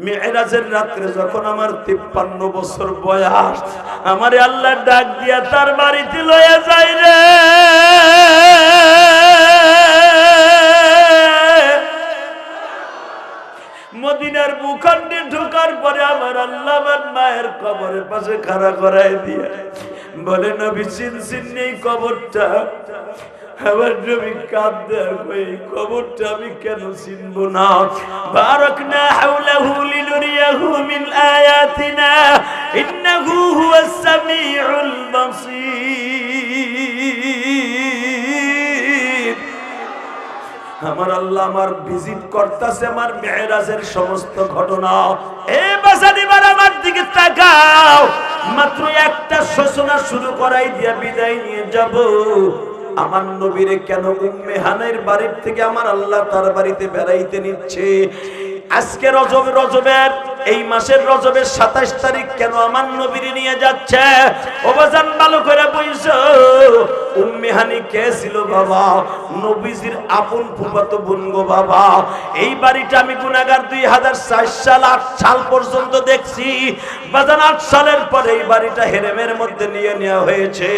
মেরাজের রাত্রে যখন আমার 53 বছর বয়স, আমারে আল্লাহ ডাক দিয়া তার বাড়িতে লয়ে যায় রে। মদিনার ভূখণ্ডে ঢোকার পরে আমার আল্লাহ আমার মায়ের কবরের পাশে খাড়া করাই দিয়ে বলে, নবী চিনছেন এই কবরটা? আমার নবী কাঁদতে, এই কবরটা আমি কেন চিনবো না? বারাকনা হাওলাহু লিনুরিয়াহু মিন আয়াতিনা ইন্নাহু হুয়াস সামিউল বাসীর। আমার আল্লাহ আমার ভিজিট করতেছে আমার মেরাজের সমস্ত ঘটনা। এ বাসানিবার আমার দিকে তাকাও, মাত্র একটা সূচনা শুরু করাই দিয়া বিদায় নিয়ে যাব। আমার নবীরে কেন উম্মে হানের বাড়ির থেকে আমার আল্লাহ তার বাড়িতে বেড়াইতে নিচ্ছে? আজকে রজবের এই মাসের রজবের 27 তারিখ কেন আমার নবীরে নিয়ে যাচ্ছে? ওবাজান ভালো করে বুঝছো, উম্মে হানি কে ছিল বাবা? নবীজির আপন ফুফাতো বোন গো বাবা। এই বাড়িটা আমি গুনাহগার 2004 সাল 8 সাল পর্যন্ত দেখছি। বাজান 8 সালের পরে এই বাড়িটা হেরেমের মধ্যে নিয়ে নেওয়া হয়েছে।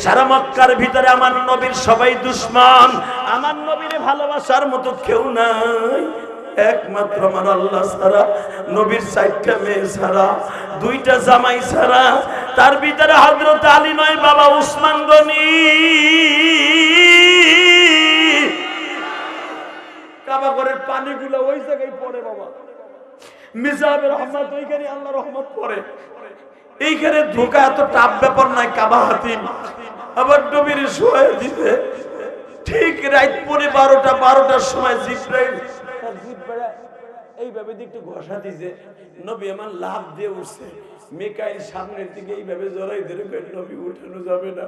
সারা মক্কার ভিতরে আমার নবীর সবাই দুশমন, আমার নবীরে ভালোবাসার মতো কেউ নাই একমাত্র আমার আল্লাহ ছাড়া। নবীর 4টা মেয়ে ছাড়া, 2টা জামাই ছাড়া, তার ভিতরে হযরত আলী নয় বাবা উসমান গনি। কাবা ঘরের পানিগুলো ওই জায়গায় পড়ে বাবা। মিজাবের রহমত ওইখানে আল্লাহ রহমত পড়ে। এইখানে ধোকা এত টাপ ব্যাপার নাই। কাবা হাতিম আবার নবীর শোয়া দিতে ঠিক রাত পরে 12টার সময় জিব্রাইল এইভাবে একটু ঘষা দিছে, নবী আমার লাভ দিয়ে উঠছে। মিকাইল সামনের দিকে এইভাবে জড়াই ধরে নবী উঠানো যাবে না।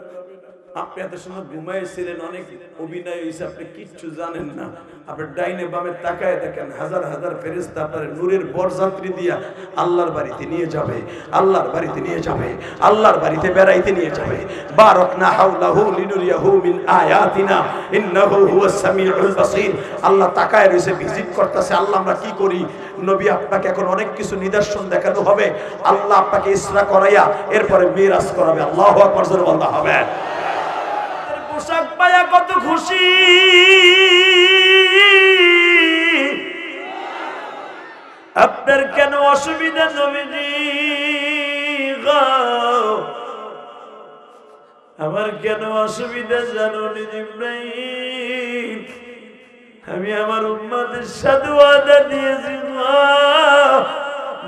আপনি এত সময় ঘুমাইছিলেন, অনেক অভিনয় হয়েছে, আপনি কিচ্ছু জানেন না। আপনার ডাইনে বামে তাকায় দেখেন হাজার হাজার ফেরেশতা আপনার নূরের বরযাত্রী দিয়া আল্লাহর বাড়িতে নিয়ে যাবে, আল্লাহর বাড়িতে নিয়ে যাবে, আল্লাহর বাড়িতে বেড়াইতে নিয়ে যাবে। বারাকনা হাওলাহু লিনুরিয়াহু মিন আয়াতিনা ইন্নাহু হুয়াস সামিউল বাসীর। আল্লাহ তাকায় রয়েছে, ভিজিট করতেছে। আল্লাহ আমরা কি করি? নবী আপনাকে এখন অনেক কিছু নিদর্শন দেখানো হবে। আল্লাহ আপনাকে ইসরা করাইয়া এরপরে মিরাজ করাবে। আল্লাহু আকবার, জোরে বলতে হবে। পোশাক পায়া কত খুশি, আপনার কেন অসুবিধা নবীজি? আমার কেন অসুবিধা জানো নি জিবরাইল? আমি আমার উম্মতের সাথে ওয়াদা দিয়েছি,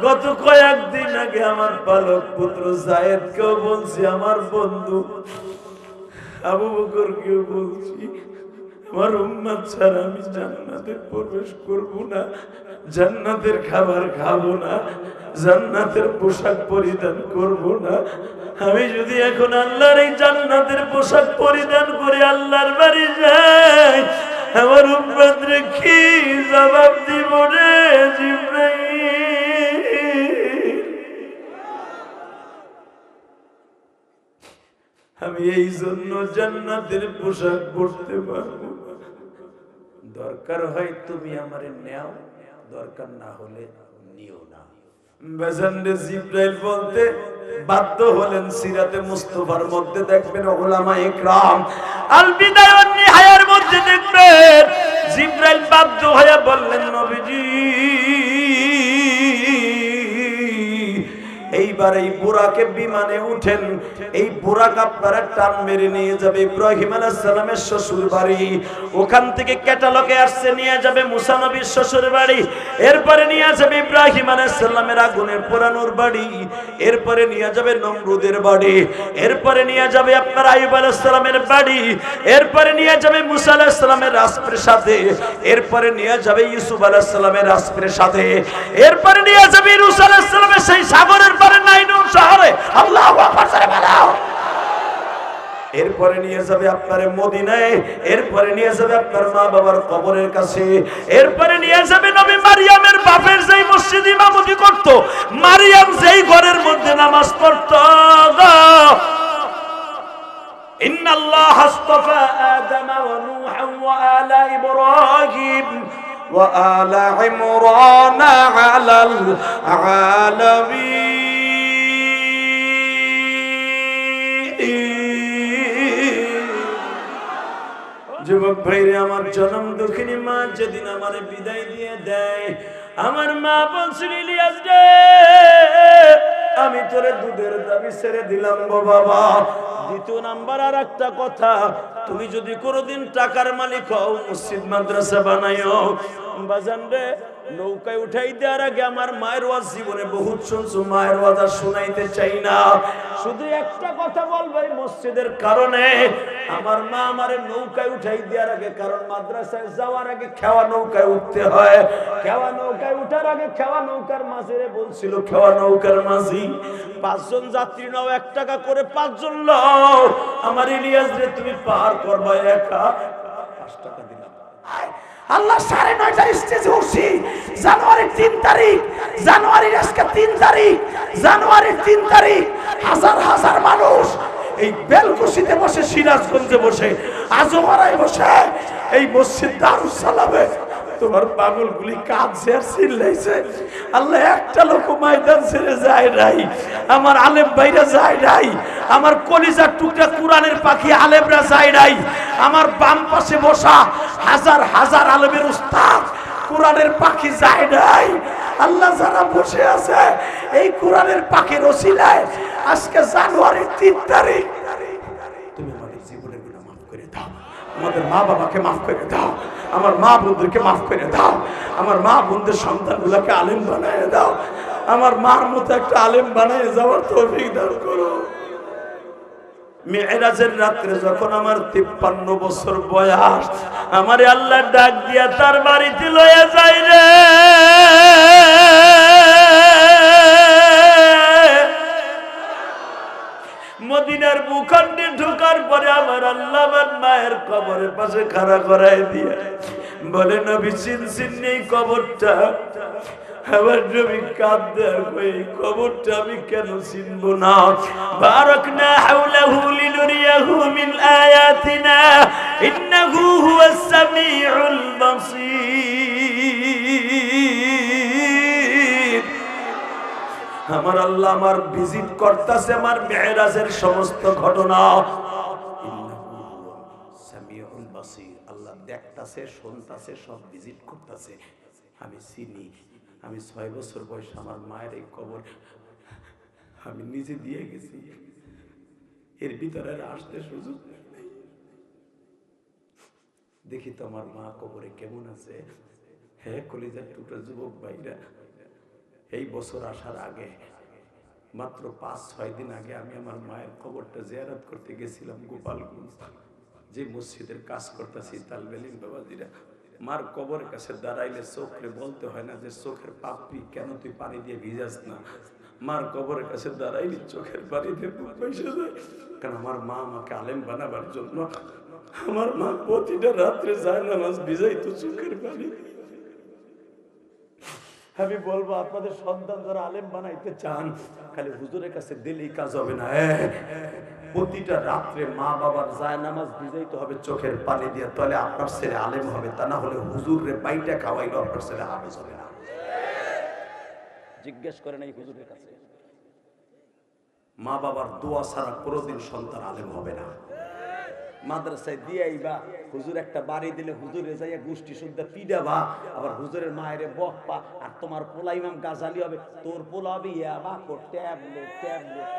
গত কয়েকদিন আগে আমার পালক পুত্র যায়েদকেও বলছি, আমার বন্ধু আবু বকরকেও বলছি, আমার উম্মত ছাড়া আমি জান্নাতে প্রবেশ করব না, জান্নাতের খাবার খাবো না, জান্নাতের পোশাক পরিধান করব না। আমি যদি এখন আল্লাহর এই জান্নাতের পোশাক পরিধান করে আল্লাহর বাড়ি যাই, আমার উম্মতরে কি জবাব দিব রে জিবরাইল? আমি এই জন্য জান্নাতের পোশাক পরতে পারবো। দরকার হয় তুমি আমারে নেও, দরকার না হলে নিও না। বেজানরে জিবরাইল বলতে বাধ্য হলেন। সিরাতে মুস্তাফার মধ্যে দেখবেন উলামা ইকরাম আল বিদায় ওয়ান নিহায়ার মধ্যে দেখবেন জিবরাইল বাধ্য হয়ে বললেন, নবীজি এইবার এই বুরাকে বিমানে উঠেন, এই বুরাক আপনারা টান মেরে নিয়ে যাবে ইব্রাহিম আলাইহিস সালামের শ্বশুর বাড়ি। ওখান থেকে ক্যাটালগে আসছে নিয়ে যাবে মুসা নবীর শ্বশুর বাড়ি, এরপরে নিয়ে যাবে ইব্রাহিম আলাইহিস সালামের আগুনের পোড়ানোর বাড়ি, এরপরে নিয়ে যাবে নমরুদের বাড়ি, এরপরে নিয়ে যাবে আপনার আইয়ুব আলাইহিস সালামের বাড়ি, এরপরে নিয়ে যাবে মুসা আলাইহিস সালামের রাজপ্রাসাদে, এরপরে নিয়ে যাবে ইউসুফ আলাইহিস সালামের রাজপ্রাসাদে, এরপরে নিয়ে যাবে ইউসুফ আলাইহিস সালামের সেই সাগরের পারে নাইনুন শহরে। আল্লাহু আকবার, জোরে বলো। এরপরে নিয়ে যাবে আপনার মদিনায়, এরপরে নিয়ে যাবে আপনার মা বাবার কবরের কাছে, এরপরে নিয়ে যাবে নবী মারিয়ামের বাপের যেই মসজিদে ইমামতি করত, মারিয়াম যেই ঘরের মধ্যে নামাজ পড়তো। ইন্নাল্লাহা আসতাফা আদাম ওয়া নূহা ওয়া আলা ইব্রাহিম ওয়া আলা ইমরান আলাল আলামিন। যুবক ভাইরে, আমার জনম দুঃখিনী মা যেদিন আমারে বিদায় দিয়ে দেয়, আমার মা বলছিল, ইলিয়াস রে, আমি তোরে দুধের দাবি ছেড়ে দিলাম গো বাবা। দ্বিতীয় নাম্বার আর একটা কথা, তুমি যদি কোনোদিন টাকার মালিক হও, মসজিদ মাদ্রাসা বানাইও, বাজান রে, নৌকায় উঠাই দেওয়ার আগে আমার মায়ের ওয়াজ জীবনে বহুত শুনছো, মায়ের ওয়াজ আর শোনাইতে চাই না। শুধু একটা কথা বলবো, এই মসজিদের কারণে আমার মা আমারে নৌকায় উঠাই দেওয়ার আগে, কারণ মাদ্রাসায় যাওয়ার আগে খেওয়া নৌকায় উঠতে হয়, খেওয়া নৌকায় উঠার আগে খেওয়া নৌকার মাঝিরে বলছিল, খেওয়া নৌকার মাঝি 5 জন যাত্রী নাও, 1 টাকা করে 5 জন লও, আমার ইলিয়াস রে তুমি পার করবা একা। 5 টাকা দিলাম। আল্লাহ 9:30 স্টেজে উঠছি, জানুয়ারির 3 তারিখ, জানুয়ারির আজকে 3 তারিখ, জানুয়ারির 3 তারিখ, হাজার হাজার মানুষ এই বেলকুশিতে বসে, সিরাজগঞ্জে বসে, আজমারায় বসে, এই মসজিদ দারুস সালামে তোমার পাগলগুলি কাঁদছে আর চিল্লাইছে। আল্লাহ একটা লোক ময়দান ছেড়ে যায় নাই, আমার আলেম ভাইরা যায় নাই, আমার কলিজার টুকরা কোরআনের পাখি আলেমরা যায় নাই, আমার বাম পাশে বসা হাজার হাজার আলেমের উস্তাদ কোরআনের পাখি যায় নাই। আল্লাহ যারা বসে আছে এই কোরআনের পাখির ওসিলায় আজকে জানুয়ারির 3 তারিখ, তুমি আমাদের জীবনের গুনাহ মাফ করে দাও, আমাদের মা বাবাকে মাফ করে দাও, আমার মা বোনদেরকে মাফ করে দাও, আমার মা বোনদের সন্তানগুলোকে আলেম বানিয়ে দাও, আমার মার মতো একটা আলেম বানিয়ে যাওয়ার তৌফিক দান করো। মেরাজের রাত্রে যখন আমার 53 বছর বয়স, আমারে আল্লাহ ডাক দিয়া তার বাড়িতে লয়ে যায় রে। মদিনার ভূখণ্ডে ঢোকার পরে আমার আল্লাহ আমার মায়ের কবরের পাশে খাড়া করায় দিয়ে বলে, নবী চিনছেন এই কবরটা? আমার নবী কাঁদে, এই কবরটা আমি কেন চিনবো না? বারাকনা হাওলাহু লিনুরিয়াহু মিন আয়াতিনা ইন্নাহু হুয়াস সামিউল বাসীর। আমার আল্লাহ আমার ভিজিট করতেছে, আমার মেরাজের সমস্ত ঘটনা। সামিউল বাসীর, আল্লাহ দেখতাছে, শুনতাছে, সব ভিজিট করতেছে। আমি চিনি, আমি 6 বছর বয়স আমার মায়ের এই কবর আমি নিজে দিয়ে গেছি, এর ভিতরে আসতে সুযোগ নেই। দেখি তো আমার মা কবরে কেমন আছে। হ্যাঁ কলিজার টুকরা যুবক ভাইরা, এই বছর আসার আগে মাত্র 5-6 দিন আগে আমি আমার মায়ের কবরটা জিয়ারত করতে গেছিলাম গোপালগঞ্জ, যে মসজিদের কাজ করতেছি তালবেলিম বাবাজিরা। মার কবরের কাছে দাঁড়াইলে চোখে বলতে হয় না যে চোখের পাপড়ি কেন তুই পানি দিয়ে ভিজাস না। মার কবরের কাছে দাঁড়াইলে চোখের পানি দিয়ে পয়সা যায়, কারণ আমার মা আমাকে আলেম বানাবার জন্য আমার মা প্রতিটা রাত্রে যায় নামাজ ভিজাইতো চোখের পানি। আমি বলবো আপনাদের সন্তান যারা আলেম বানাইতে চান, খালি হুজুরের কাছে দিলেই কাজ হবে না। প্রতিটা রাত্রে মা বাবার যায় নামাজ ভিজাইতে হবে চোখের পানি দিয়ে, তাহলে আপনার ছেলে আলেম হবে। তা না হলে হুজুরে বাইটা খাওয়াইলো আপনার ছেলে হাফেজ হবে না। জিজ্ঞেস করেন এই হুজুরের কাছে, মা বাবার দোয়া ছাড়া কোনোদিন সন্তান আলেম হবে না। মাদ্রাসায় দিয়ে আইবা, হুজুর একটা বাড়ি দিলে হুজুরে যাইয়া গোষ্ঠী শুদ্ধা পিডাবা, আবার হুজুরের মায়ের বকপা, আর তোমার পোলা ইমাম গাজালি হবে, তোর পোলা হবে ইয়াবা কর ট্যাবলেট ট্যাবলেট।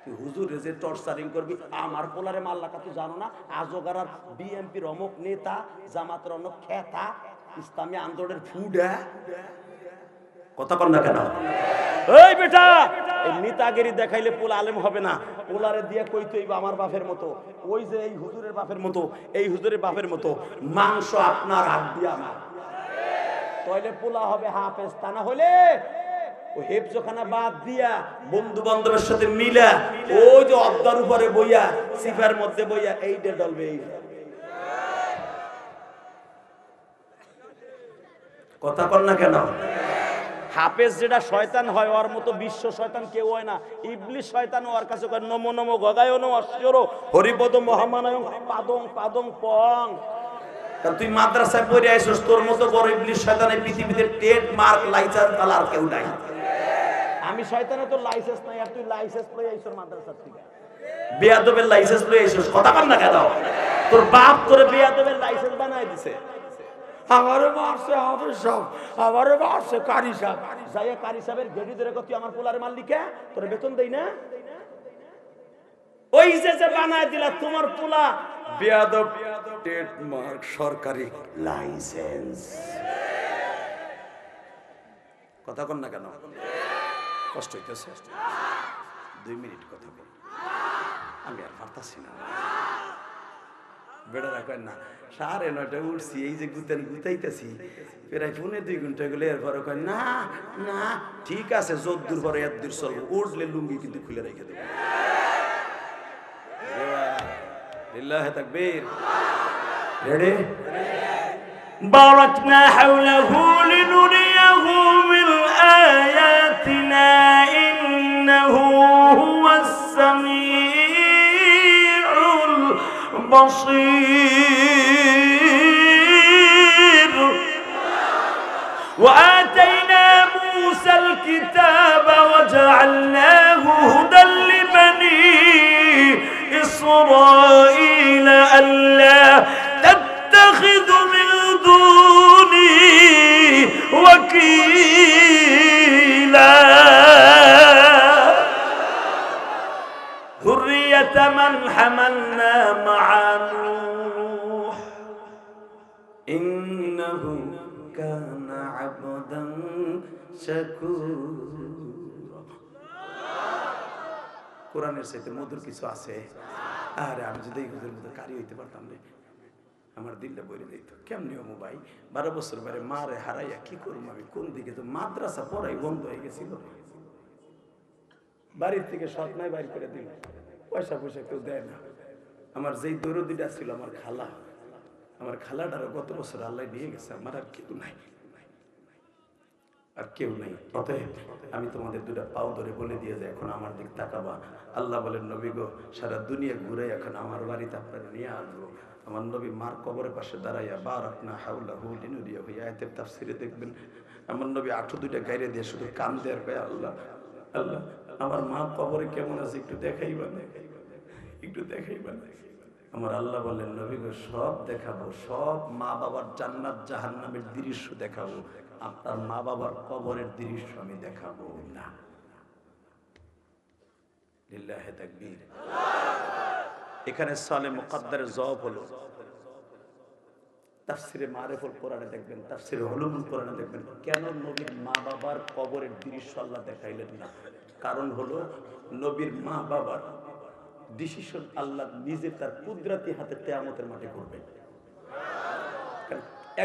তুই হুজুরে যে টর্চারিং করবি, আমার পোলারে মাল্লাকা তুই জানো না? আজগারার বিএনপির অমুক নেতা, জামাতের অন্য খেতা, ইসলামী আন্দোলনের ফুডা, কথা কন না কেন? এই বেটা, এই নেতাগিরি দেখাইলে পোলা আলেম হবে না। পোলারে দিয়ে কইতে হইব আমার বাপের মতো, ওই যে এই হুজুরের বাপের মতো, এই হুজুরের বাপের মতো মাংস আপনার হাত দিয়ে আমার, তাইলে পোলা হবে হাফেজ। তা না হলে ও হেফজখানা বাদ দিয়া বন্ধু বান্ধবের সাথে মিলা ওই যে অদ্দার উপরে বইয়া সিফার মধ্যে বইয়া এইটা ডলবে। এই কথা কন না কেন? হাফেজ যেটা শয়তান হয়, ওর মতো বিশ্ব শয়তান কেউ হয় না। ইবলিশ শয়তান ওর কাছে কয় নমো নমো গগায়নো অশ্বর হরিপদ মহামানয়ং পাদং পাদং পং। কারণ তুই মাদ্রাসায় পড়ে আইছস, তোর মতো বড় ইবলিস শয়তানের পৃথিবীতে ট্রেডমার্ক লাইসেন্স তালা আর কেউ নাই। আমি শয়তানের তো লাইসেন্স নাই, আর তুই লাইসেন্স লই আইছস মাদ্রাসা থেকে। বেয়াদবের লাইসেন্স লই আইছস, কথা কন না কেন? তোর বাপ তোরে বেয়াদবের লাইসেন্স বানাই দিছে। আমারে মারছে হাফেজ সাহেব, আমারে মারছে কারি সাহেব। যাইয়া কারি সাহেবের গেড়ি ধরে কত তুই আমার পোলারে মারলি কে? তোরে বেতন দেই না? ওই যে বানায় দিলা তোমার পোলা বেয়াদব, ট্রেডমার্ক সরকারি লাইসেন্স। কথা কন না কেন? কষ্ট হইতেছে? 2 মিনিট কথা বল, আমি আর পারতাছি না। বেড়া রাখেন না, 9:30 উঠছি, এই যে গুতাইতেছি প্রায় 1.5-2 ঘন্টা গেলে এরপরে কয় না না ঠিক আছে, যদ্দূর পরে এতদূর চলবো, উঠলে লুঙ্গি কিন্তু খুলে রেখে দেবো। লিল্লাহি তাকবীর। রেডি? বারাকনা হাওলাহু লিনুরিয়াহু মিন আয়াতিনা ইন্নাহু হুয়াস সামিউল বাসীর। وآتينا موسى الكتاب وجعلناه هدى لبني إسرائيل ألا تتخذوا من دوني وكيلا ذرية من حملنا مع نوح إنه كان عبدا شكورا। কোরআনের সাথে মধুর কিছু আছে। আরে আমি যদি এই হুজুরের মতো কারি হইতে পারতাম রে, আমার দিলটা বলে দিত। কেমনি হমু ভাই, 12 বছর পরে মারে হারাইয়া কি করবো আমি, কোন দিকে? তো মাদ্রাসা পড়াই বন্ধ হয়ে গেছিল, বাড়ির থেকে সৎ নাই বাইর করে দিল, পয়সা কেউ দেয় না। আমার যেই দৌড়দিটা ছিল আমার খালা, আমার খালাটারও গত বছর আল্লাহ নিয়ে গেছে, আমার আর কেউ নাই, আর কেউ নেই। অতএব আমি তোমাদের 2টা পাও ধরে বলে দিয়ে যে এখন আমার দিক তাকাবা। আল্লাহ বলেন, নবী গো, সারা দুনিয়া ঘুরে এখন আমার বাড়িতে আপনারা নিয়ে আসবো। আমার নবী মার কবরের পাশে দাঁড়াইয়া বারাকনা হাওলাহু লিনুরিয়াহু, আয়াতের তাফসিরে দেখবেন আমার নবী 8-2টা গাইরে দিয়ে শুধু কান দেয়ার কয়, আল্লাহ আল্লাহ আমার মা কবরে কেমন আছে একটু দেখাইবা না, একটু দেখাইবা না। আমার আল্লাহ বলেন, নবী গো সব দেখাবো, সব মা বাবার জান্নাত জাহান্নামের দৃশ্য দেখাবো, আপনার মা বাবার কবরের দৃশ্য আমি দেখাবো না। লিল্লাহি তাকবীর। এখানে সালে মুকদ্দারের জবাব হলো, তাফসিরে মারিফুল কোরআনে দেখবেন, তাফসিরে উলুমুল কোরআনে দেখবেন কেন নবীর মা বাবার কবরের দৃশ্য আল্লাহ দেখাইলেন না। কারণ হলো নবীর মা বাবার ডিসিশন আল্লাহ নিজে তার কুদরতি হাতে কিয়ামতের মাঠে করবেন।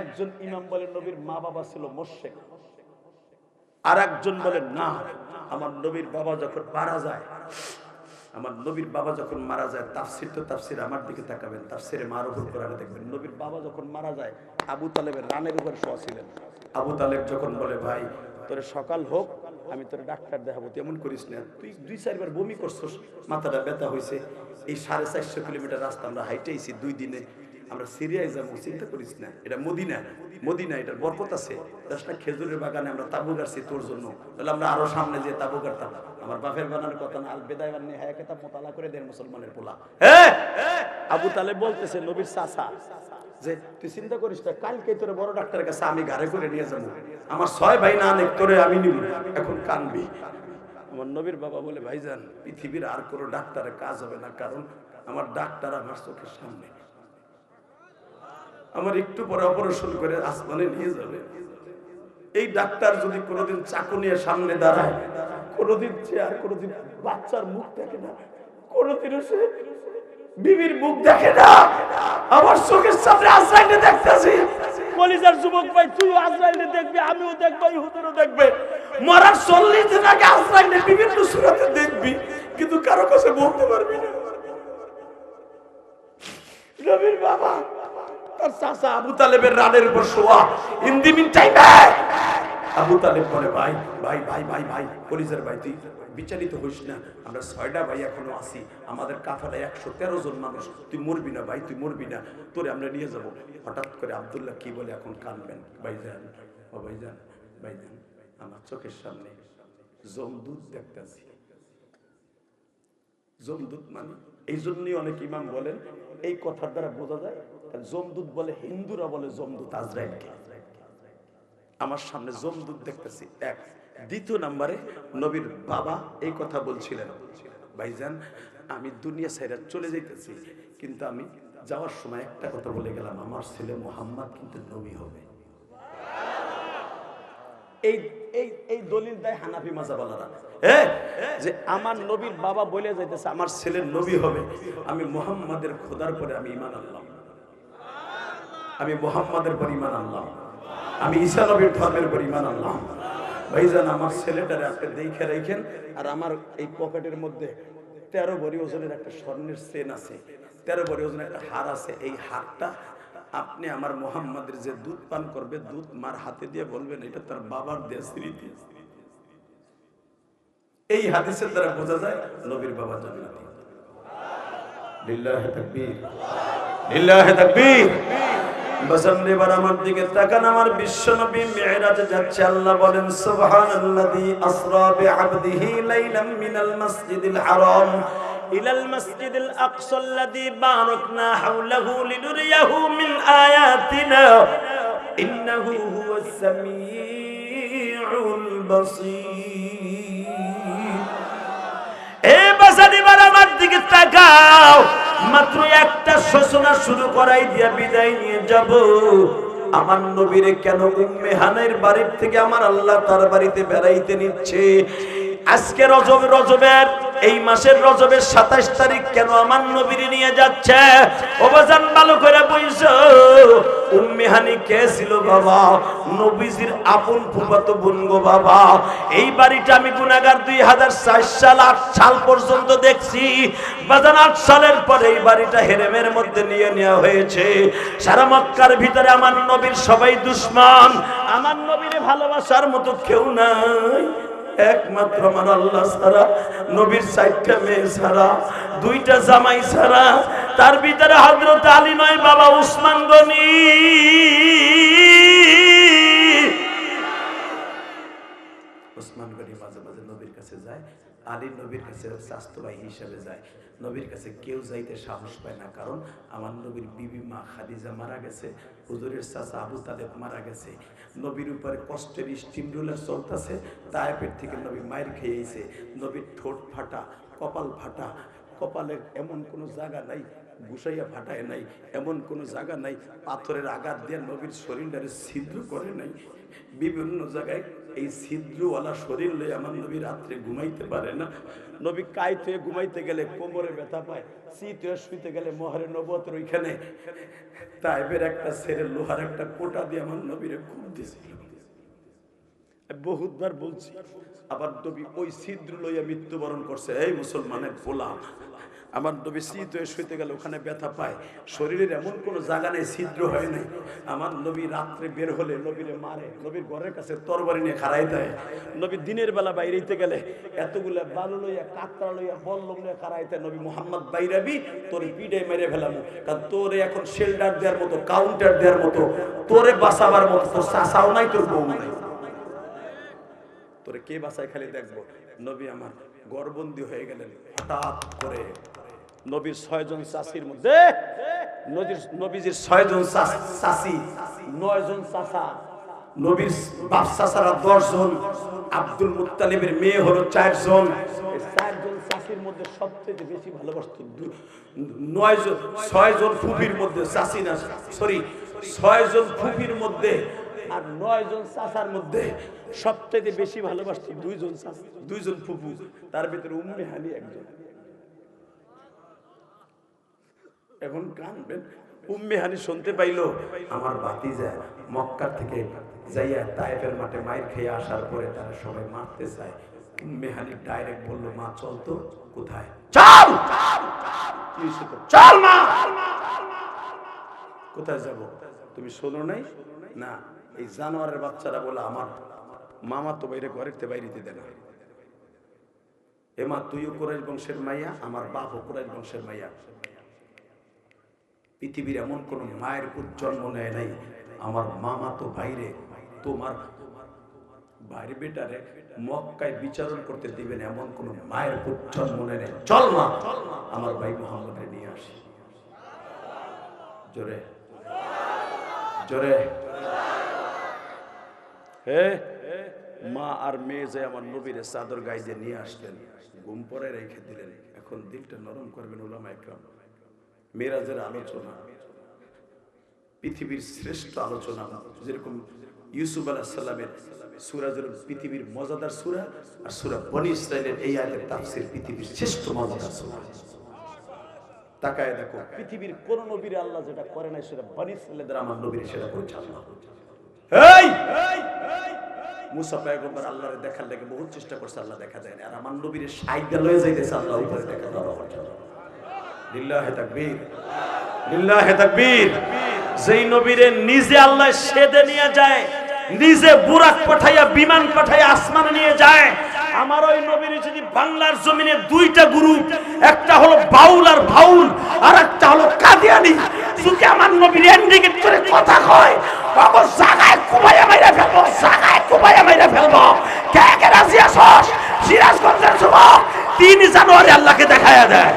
একজন ইমাম বলেন নবীর মা বাবা ছিল মুশরিক, আর একজন বলেন না, আমার নবীর বাবা যখন মারা যায়, আমার নবীর বাবা যখন মারা যায়, তাফসির তো তাফসির আমার দিকে তাকাবেন, তাফসিরে মারুফুল কোরআনে দেখবেন নবীর বাবা যখন মারা যায় আবু তালেবের রানের উপর শোয়া ছিলেন। আবু তালেব যখন বলে, ভাই তোরে সকাল হোক আমি তোরে ডাক্তার দেখাবো, তেমন করিস না, তুই 2-4 বার বমি করছস, মাথাটা ব্যথা হয়েছে, এই 450 কিলোমিটার রাস্তা আমরা হাইটেছি 2 দিনে, আমরা সিরিয়ায় যাবো, চিন্তা করিস না, এটা মদিনা, মদিনা এটার বরকত আছে, 10টা খেজুরের বাগানে আমরা তাবু গাড়ছি তোর জন্য, তাহলে আমরা আরো সামনে যে তাবু গাড়তাম। আমার বাপের বানানোর কথা না, আল বেদায় বানিয়ে হ্যাঁ কেতাব মোতালা করে দেন মুসলমানের পোলা। হ্যাঁ, আবু তালেব বলতেছে নবীর চাচা যে তুই চিন্তা করিস না, কালকে তোরে বড় ডাক্তারের কাছে আমি ঘাড়ে করে নিয়ে যাবো, আমার 6 ভাই না অনেক তোরে আমি নিব, এখন কানবি। আমার নবীর বাবা বলে, ভাইজান পৃথিবীর আর কোনো ডাক্তারের কাজ হবে না, কারণ আমার ডাক্তার আমার চোখের সামনে, আমার একটু পরে অপারেশন করে আসমানে নিয়ে যাবে। এই ডাক্তার যদি কোনোদিন চাকু নিয়ে সামনে দাঁড়ায়, কোনোদিন চেয়ার, কোনোদিন বাচ্চার মুখ দেখে না, কোনোদিনও সে বিবির মুখ দেখে না, আমার চোখের সামনে আজরাইলকে দেখতেছি। কলিজার যুবক ভাই, তুইও আজরাইলকে দেখবি, আমিও দেখবো, ইহুদিরও দেখবে, মরার 40 দিন আগে আজরাইলকে বিভিন্ন সূরাতে দেখবি, কিন্তু কারো কাছে বলতে পারবি না। নবীর বাবা তার চাচা আবু তালেবের রানের উপর শোয়া, ইন দি মিন টাইমে আবু তালেব বলে ভাই ভাই ভাই ভাই ভাই কলিজার ভাই তুই বিচারিত হইস না, আমরা 6টা ভাই এখনো আছি, আমাদের কাফেলায় 113 জন মানুষ, তুই মরবি না ভাই, তুই মরবি না, তোরে আমরা নিয়ে যাব। হঠাৎ করে আব্দুল্লাহ কি বলে এখন কানবেন, ভাইজান ও ভাইজান ভাইজান আমার চোখের সামনে জমদূত দেখতেছি। জমদূত মানে এই জন্যই অনেক ইমাম বলেন এই কথার দ্বারা বোঝা যায় জমদূত বলে হিন্দুরা বলে জমদূত আজরাইলকে। আমার সামনে জমদূত দেখতেছি এক। দ্বিতীয় নম্বরে নবীর বাবা এই কথা বলছিলেন, ভাইজান আমি দুনিয়া ছেড়ে চলে যাইতেছি, কিন্তু আমি যাওয়ার সময় একটা কথা বলে গেলাম, আমার ছেলে মুহাম্মদ কিন্তু নবী হবে। এই এই এই দলিল দেয় হানাফি মাযহাবওয়ালারা, যে আমার নবীর বাবা বলে যাইতেছে আমার ছেলের নবী হবে, আমি মুহাম্মাদের খোদার পরে আমি ঈমান আনলাম, আমি মুহাম্মাদের পর ঈমান আনলাম, আমি ঈসা নবীর ধর্মের পর ঈমান আনলাম। ভাইজান আমার ছেলেটারে আপনি দেখে রাখেন, আর আমার এই পকেটের মধ্যে 13 ভরি ওজনের একটা স্বর্ণের চেন আছে, 13 ভরি ওজনের একটা হার আছে, এই হারটা আপনি আমার মুহাম্মাদের যে দুধ পান করবে দুধ মার হাতে দিয়ে বলবেন এটা তার বাবার দেয়া স্মৃতি। এই হাদিসের দ্বারা বোঝা যায় নবীর বাবা জান্নাতি। লিল্লাহি তাকবীর, লিল্লাহি তাকবীর। বাসান্নে বার আমার দিকে তাকান, আমার বিশ্ব নবী মিরাজে যাচ্ছে, আল্লাহ বলেন সুবহানাল্লাযী আসরা বিআবদিহি লাইলাম মিনাল মাসজিদিল হারাম ইলাল মাসজিদিল আকসা আল্লাযী বারাকনা হাওলাহু লিনুরিয়াহু মিন আয়াতিনা ইন্নাহু হুয়াস সামিউল বাসীর। এ বাসান্নে বার আমার দিকে তাকাও, মাত্র একটা সূচনা শুরু করাই দিয়া বিদায় নিয়ে যাব। আমার নবীরে কেন উম্মে হানের বাড়ির থেকে আমার আল্লাহ তার বাড়িতে বেড়াইতে নিচ্ছে? আজকে রজবের এই মাসের রজবের 27 তারিখ কেন আমার নবীরে নিয়ে যাচ্ছে? ওবাজান ভালো করে বইছো, উম্মে হানি কে ছিল বাবা? নবীজির আপন ফুফাতো বোন গো বাবা। এই বাড়িটা আমি গুনাহগার 2004 সাল 8 সাল পর্যন্ত দেখছি। বাজান 8 সালের পরে এই বাড়িটা হেরেমের মধ্যে নিয়ে নেওয়া হয়েছে। সারা মক্কার ভিতরে আমার নবীর সবাই দুশমন, আমার নবীরে ভালোবাসার মতো কেউ নাই, একমাত্র আমার আল্লাহ ছাড়া, নবীর 4টা মেয়ে ছাড়া, 2টা জামাই ছাড়া, তার ভিতরে হযরত আলী নয় বাবা উসমান গনি। উসমান গনি মাঝে মাঝে নবীর কাছে যায়, আলী নবীর কাছে চাচতো ভাই হিসেবে যায়। নবীর কাছে কেউ যাইতে সাহস পায় না, কারণ আমার নবীর বিবি মা খাদিজা মারা গেছে, হুজুরের চাচা আবু তালেব মারা গেছে, নবীর উপরে কষ্টের স্টিম রোলার চলতেছে, তায়েফের থেকে নবী মায়ের খেয়েছে, নবীর ঠোঁট ফাটা, কপাল ফাটা, কপালের এমন কোনো জায়গা নাই গুসাইয়া ফাটায় নাই, এমন কোনো জায়গা নাই পাথরের আঘাত দিয়ে নবীর শরীরটারে ছিদ্র করে নাই। বিভিন্ন জায়গায় এই ছিদ্রওয়ালা শরীর লয়ে আমার নবী রাত্রে ঘুমাইতে পারে না। নবী কাইত হয়ে ঘুমাইতে গেলে কোমরে ব্যথা পায়, শীত হয়ে শুইতে গেলে মহরে নবুয়তের ওইখানে তায়েফের একটা ছেলে লোহার একটা কোটা দিয়ে আমার নবীরে খুব দিয়েছিল। বহুতবার বলছি, আবার নবী ওই ছিদ্র লইয়া মৃত্যুবরণ করছে। এই মুসলমানের পোলা, আমার নবী শীত হয়ে শুইতে গেলে ওখানে ব্যথা পায়, শরীরের এমন কোনো জায়গা নেই ছিদ্র হয় নাই। আমার নবী রাত্রে বের হলে নবীরে মারে, নবীর ঘরের কাছে তরবারি নিয়ে খাড়াই দেয়। নবী দিনের বেলা বাইরেতে গেলে এতগুলা বালু লইয়া কাতরা লইয়া বল্লম নিয়ে খাড়াই দেয়, নবী মুহাম্মদ বাইরাবি তোর পিঠে মেরে ফেলামু, কারণ তোরে এখন শেল্টার দেওয়ার মতো, কাউন্টার দেওয়ার মতো, তোরে বাঁচাবার মতো তোর চাচাও নাই, তোর বউ নাই, তোরে কে বাঁচায় খালি দেখবো। নবী আমার গর্ভবন্দী হয়ে গেলেন। হঠাৎ করে নবীর 6 জন চাচির মধ্যে, নবীজির 6 জন চাচি, 9 জন চাচা, নবীর বাপ চাচারা 10 জন, আব্দুল মুত্তালিবের মেয়ে হলো 4 জন। এই 4 জন চাচির মধ্যে সবচেয়ে বেশি ভালোবাসত 6 জন ফুফির মধ্যে, চাচি না সরি 6 জন ফুফির মধ্যে আর 9 জন চাচার মধ্যে সবচেয়ে বেশি ভালোবাসত 2 জন চাচা, 2 জন ফুফু, তার ভিতরে উম্মে হানি একজন। এখন কানবেন, উম্মে হানি শুনতে পাইলো আমার ভাতিজা মক্কা থেকে যাইয়া তায়েফের মাঠে মাইর খেয়ে আসার পরে তারা সবাই মারতে চায়। উম্মে হানি ডাইরেক্ট বলল, মা চল তো। কোথায়? চল, চল মা। কোথায় যাব? তুমি শোনো নাই? না, এই জানোয়ারের বাচ্চারা বলে আমার মামা তো বাইরে ঘরের বাইরে দেয় না। এমা তুইও কুরাইশ বংশের মাইয়া, আমার বাপও কুরাইশ বংশের মাইয়া। পৃথিবীর এমন কোন মায়ের পুত জন্ম নেয় নাই আমার মামা তো বাইরে তোমার বাইরে বেটারে মক্কায় বিচারণ করতে দিবেন এমন কোন মায়ের পুত জন্ম নেয় নাই। চল মা আমার ভাই মুহাম্মদকে নিয়ে আসি। জোরে জোরে হে মা আর মেয়ে যে আমার নবীরে চাদর গায়ে দিয়ে নিয়ে আসলেন, ঘুম পরে রেখে দিলেন। এখন দিলটা নরম করবেন উলামা ইকরাম। মেরাজের আলোচনা পৃথিবীর শ্রেষ্ঠ আলোচনা, যেরকম ইউসুফ আলাইহিস সালামের সূরা পৃথিবীর মজাদার সূরা, আর সূরা বনী ইসরাইলের এই আয়াতের তাফসীর পৃথিবীর শ্রেষ্ঠ মজাদার সূরা। তাকায় দেখো পৃথিবীর কোন নবীর আল্লাহ যেটা করে নাই সেটা বনী ইসরাইলের আমার নবীর সেটা করেছে আল্লাহ। এই মুসা পয়গম্বর আল্লাহরে দেখার লাগে বহুত চেষ্টা করছে, আল্লাহ দেখা দেয় না। আর আমার নবীর সাইদা লয়ে যাইতেছে আল্লাহ উপরে দেখা দেওয়া হচ্ছে। লিল্লাহি তাকবীর, লিল্লাহি তাকবীর। যেই নবীরে নিজে আল্লাহ সেদে নিয়ে যায়, নিজে বুরাক পাঠাইয়া বিমান পাঠাইয়া আসমানে নিয়ে যায়, আমার ওই নবীর যদি বাংলার জমিনে দুইটা গ্রুপ, একটা হলো বাউল আর ভাউল, আর একটা হলো কাদিয়ানি, যদি আমার নবীর ইন্ডিকেট করে কথা কয় বাবা জায়গায় কুবাইয়া মাইরা ফেলবো, জায়গায় কুবাইয়া মাইরা ফেলবো। কে কে রাজি আছস? সিরাজগঞ্জের যুবক 3 জানুয়ারি আল্লাহকে দেখায়া দেয়।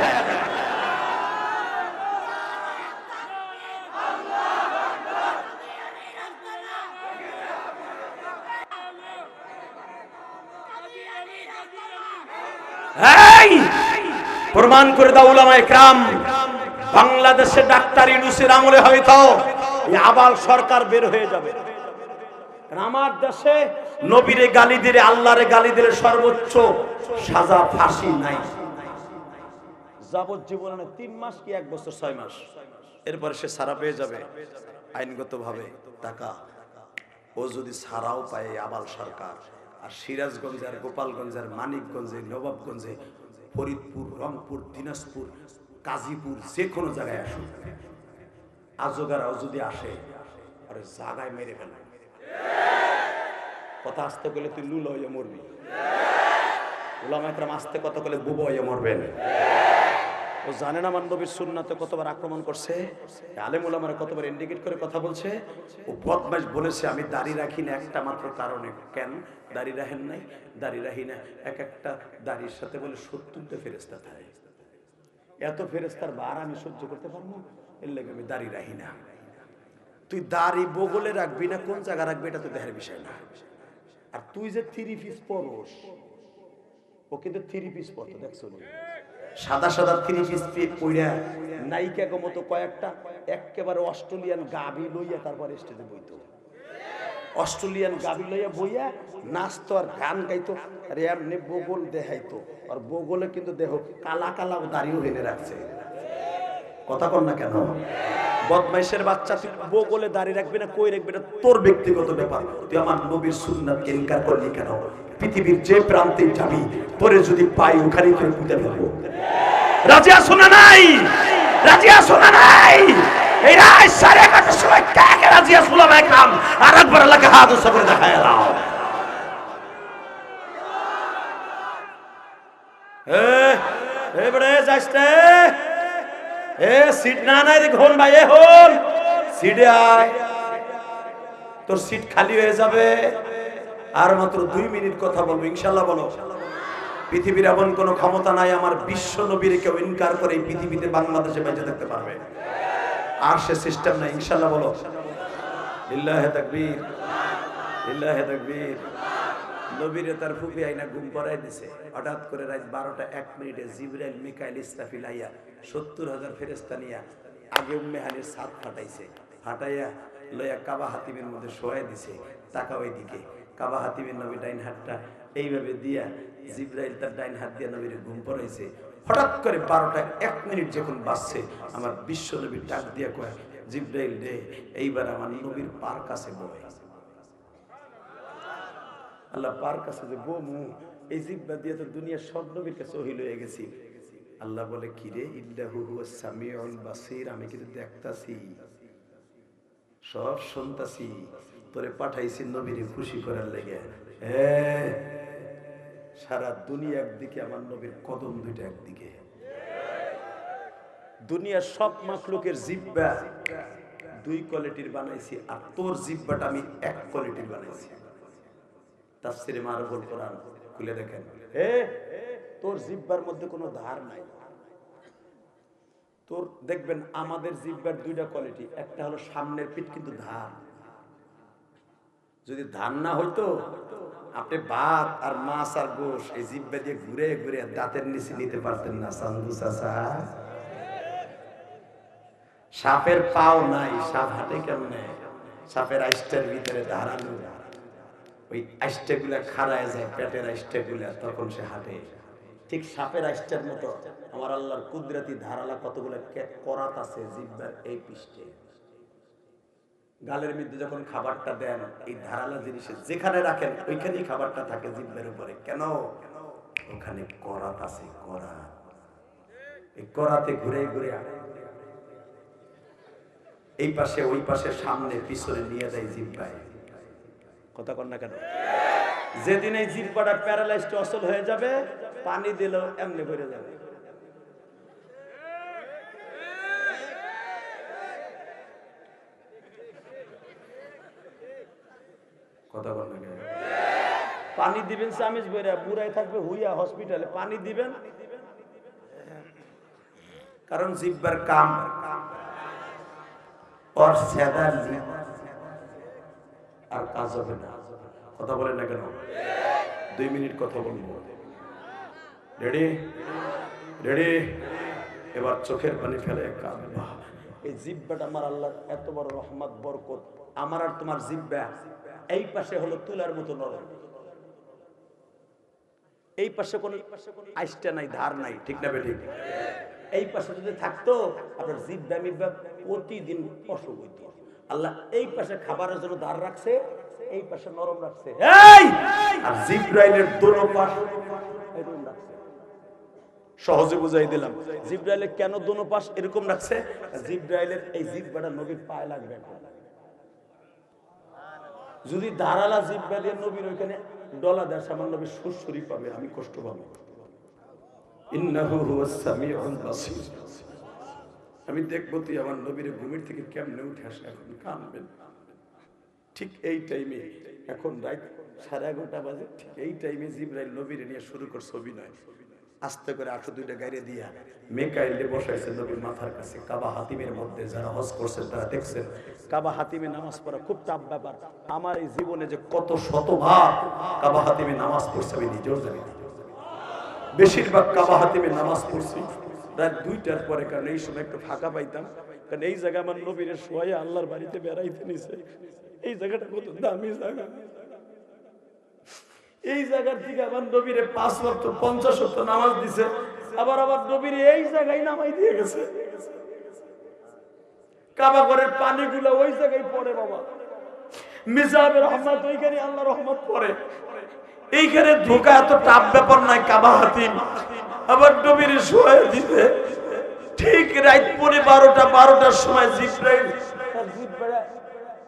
প্রমাণ করে দাও উলামা ইকরাম, বাংলাদেশে ডাক্তার ইউনূসের আমলে হয়তো এই আবাল সরকার বের হয়ে যাবে। আমার দেশে নবীরে গালি দিলে, আল্লাহরে গালি দিলে সর্বোচ্চ সাজা ফাঁসি নাই, যাবজ্জীবনে 3 মাস কি 1 বছর 6 মাস, এরপরে সে ছাড়া পেয়ে যাবে আইনগতভাবে টাকা। ও যদি ছাড়াও পায় আবাল সরকার, আর সিরাজগঞ্জে আর গোপালগঞ্জে আর মানিকগঞ্জে নবাবগঞ্জে ফরিদপুর রংপুর দিনাজপুর গাজীপুর যে কোনো জায়গায় আসুক, আজগারাও যদি আসে আরে জায়গায় মেরে ফেলে। কথা আসতে গেলে তুই লুল হয়ে মরবি, উলামা ইকরাম আসতে কথা বলে বুবা হয়ে মরবেন। ও জানে না আমার নবীর সুন্নাতে কতবার আক্রমণ করছে, আলেম উলামারা কতবার ইন্ডিকেট করে কথা বলছে। ও বদমাইশ বলেছে আমি দাড়ি রাখি না একটা মাত্র কারণে। কেন দাড়ি রাখেন নাই? দাড়ি রাখি না, এক একটা দাড়ির সাথে বলে 70টা ফেরেশতা থাকে। এত ফেরেশতার ভার আমি সহ্য করতে পারবো, এর লাগে আমি দাড়ি রাখি না। তুই দাড়ি বগলে রাখবি না কোন জায়গা রাখবি এটা তো দেহের বিষয় না। আর তুই যে 3 পিস পরস, ও কিন্তু 3 পিস পরতো দেখছো, সাদা সাদা 3 পিস পইরা নায়িকা মতো কয়েকটা একেবারে অস্ট্রেলিয়ান গাভী লইয়া তারপর স্টেজে বইতো। অস্ট্রেলিয়ান গাভী লইয়া বইয়া নাচতো আর গান গাইতো, আর এমনি বগল দেখাইতো। আর বগলে কিন্তু দেহ কালা কালা দাড়িও এনে রাখছে। কথা কর না কেন? বদমাইশের বাচ্চা, তুই বগলে দাঁড়িয়ে রাখবি না কই রাখবি না তোর ব্যক্তিগত ব্যাপার। তুই আমার নবীর সুন্নাতকে ইনকার করলি কেন? পৃথিবীর যে প্রান্তে যাবি তোরে যদি পাই ওখানেই তোরে পুঁতে ফেলবো। রাজি আছো না নাই? রাজি আছো না নাই? এই রাত 11:30টার সময় কাকে রাজি আছো উলামা ইকরাম? আর একবার আল্লাহকে হাত উঁচু করে দেখায় দাও। এবারে যাইতে সিট না নাই দেখুন ভাই, এখন সিটে আয়, তোর সিট খালি হয়ে যাবে। আর মাত্র 2 মিনিট কথা বলবো ইনশাআল্লাহ। বলো পৃথিবীর এমন কোন ক্ষমতা নাই আমার বিশ্ব নবীর কেউ ইনকার করে এই পৃথিবীতে বাংলাদেশে বেঁচে থাকতে পারবে, আর সে সিস্টেম নাই ইনশাআল্লাহ। বলো লিল্লাহি তাকবীর, লিল্লাহি তাকবীর। নবীরে তার ফুপি আইনা ঘুম পড়াই দিছে। হঠাৎ করে রাত 12টা 1 মিনিটে জিবরাইল মিকাইল ইসরাফিল আইয়া 70,000 ফেরেশতা নিয়া আগে উম্মে হানির ছাদ ফাটাইছে, ফাটাইয়া লইয়া কাবা হাতিমের মধ্যে শোয়াই দিছে। তাকা ওইদিকে কাবা হাতিমের নবী ডাইন হাতটা এইভাবে দিয়া জিবরাইল তার ডাইন হাত দিয়া নবীরে ঘুম পড়াইছে। হঠাৎ করে 12টা 1 মিনিট যখন বাজছে আমার বিশ্ব নবী ডাক দিয়া কয়, জিবরাইল রে এইবার আমার নবীর পার কাছে বয়। আল্লাহ পার কাছে যে বমু, এই জিব্বা দিয়ে তো দুনিয়ার সব নবীর কাছে ওহী লয়ে গেছি। আল্লাহ বলে কি রে, ইন্নাহু হুয়াস সামিউল বাসীর, আমি কিন্তু দেখতাছি সব শুনতাছি, তোরে পাঠাইছি নবীরে খুশি করার লেগে। সারা দুনিয়া একদিকে, আমার নবীর কদম দুইটা একদিকে। দুনিয়ার সব মাখলুকের জিহ্বা দুই কোয়ালিটির বানাইছি, আর তোর জিহ্বাটা আমি এক কোয়ালিটির বানাইছি। তাফসীরে মারুফুল কোরআন খুলে দেখেন, তোর জিহ্বার মধ্যে কোনো ধার নাই। তোর দেখবেন আমাদের জিহ্বার দুইটা কোয়ালিটি, একটা হলো সামনের পিঠ কিন্তু ধার। যদি ধার না হইতো আপনি ভাত আর মাছ আর গোশ এই জিহ্বা দিয়ে ঘুরে ঘুরে দাঁতের নিচে নিতে পারতেন না। সান্দু চাচা, সাপের পাও নাই, সাপ হাঁটে কেমনে? সাপের আইস্টের ভিতরে ধারালো, ওই আইস্টে গুলা খাড়ায় যায়, পেটের আইস্টে গুলা, তখন সে হাঁটে। ঠিক সাপের আইস্টের মতো আমার আল্লাহর কুদরতি ধারালা কতগুলো করাত আছে জিহ্বার এই পৃষ্ঠে। গালের মধ্যে যখন খাবারটা দেন, এই ধারালা জিনিসে যেখানে রাখেন ওইখানেই খাবারটা থাকে জিহ্বার উপরে। কেন? ওখানে করাত আছে, করাত। এই করাতে ঘুরে ঘুরে এই পাশে ওই পাশে সামনে পিছনে নিয়ে যায় জিহ্বায়। কথা কন না কেন? যেদিন এই জিহ্বাটা প্যারালাইজড অচল হয়ে যাবে, পানি দিলেও এমনি ভরে যাবে। কথা কন না কেন? পানি দিবেন চামিচ ভরে, বুড়াই থাকবে হুইয়া হসপিটালে, পানি দিবেন। কারণ জিহ্বার কাম और सेदार আর কাজ হবে না। কথা বলেন না কেন? 2 মিনিট কথা বলবো। Ready ready? এবার চোখের পানি ফেলে কাঁদবা। এই জিহ্বাটা আমার আল্লাহর এত বড় রহমত বরকত। আমার আর তোমার জিহ্বা এই পাশে হলো তুলার মতো নরম, এই পাশে কোনো আইস্টা নাই, ধার নাই, ঠিক না বেঠিক? এই পাশে যদি থাকতো আপনার জিহ্বা মিহ্বা প্রতিদিন অসুখ হইত। আল্লাহ এই পাশে খাবারের জন্য ধার রাখছে, এই পাশে নরম রাখছে। আর জিব্রাইলের দোনো পাশ এরকম রাখছে। সহজে বুঝাই দিলাম জিব্রাইলের কেন দোনো পাশ এরকম রাখছে। জিব্রাইলের এই জিহ্বাটা নবীর পায়ে লাগবে না। যদি ধারালা জিহ্বা দিয়ে নবীর ওইখানে ডলা দেয়, আমার নবী সুরসুরি পাবে, আমি কষ্ট পাবো। ইন্নাহু হুয়াস সামিউল বাসীর। আমি দেখবো তুই আমার নবীর ঘুমের থেকে কেমনে উঠে আসে, এখন কাঁদবেন। ঠিক এই টাইমে, এখন রাত 11:30 বাজে, ঠিক এই টাইমে জিবরাইল নবীর নিয়ে শুরু করছে অভিনয়। আস্তে করে 802টা গাড়ি দিয়া মিকাইলে বসাইছে নবীর মাথার কাছে। কাবা হাতিমের মধ্যে যারা হজ করছেন তারা দেখছেন, কাবা হাতিমে নামাজ পড়া খুব টাফ ব্যাপার। আমার এই জীবনে যে কত শতবার কাবা হাতিমে নামাজ পড়ছে আমি নিজেও জানি না। বেশিরভাগ কাবা হাতিমে নামাজ পড়ছি রাত 2টার পরে, কারণ এই সময় একটু ফাঁকা পাইতাম। কারণ এই জায়গা আমার নবীর শোয়া আল্লাহর বাড়িতে বেড়াইতে নিছে। এই জায়গাটা কত দামি জায়গা। এই জায়গার থেকে আমার নবীর 5 ওয়াক্ত 50 ওয়াক্ত নামাজ দিছে, আবার আবার নবীর এই জায়গায় নামাই দিয়ে গেছে। কাবা ঘরের পানিগুলো ওই জায়গায় পড়ে বাবা। মিজাবের রহমত ওইখানে, আল্লাহ রহমত পড়ে এইখানে। ধোকা এত টাপ ব্যাপার নাই। কাবা হাতিম আবার নবীর শোয়া দিতে ঠিক রাত 12টার সময় জিবরাইল তার জিহ্বাটা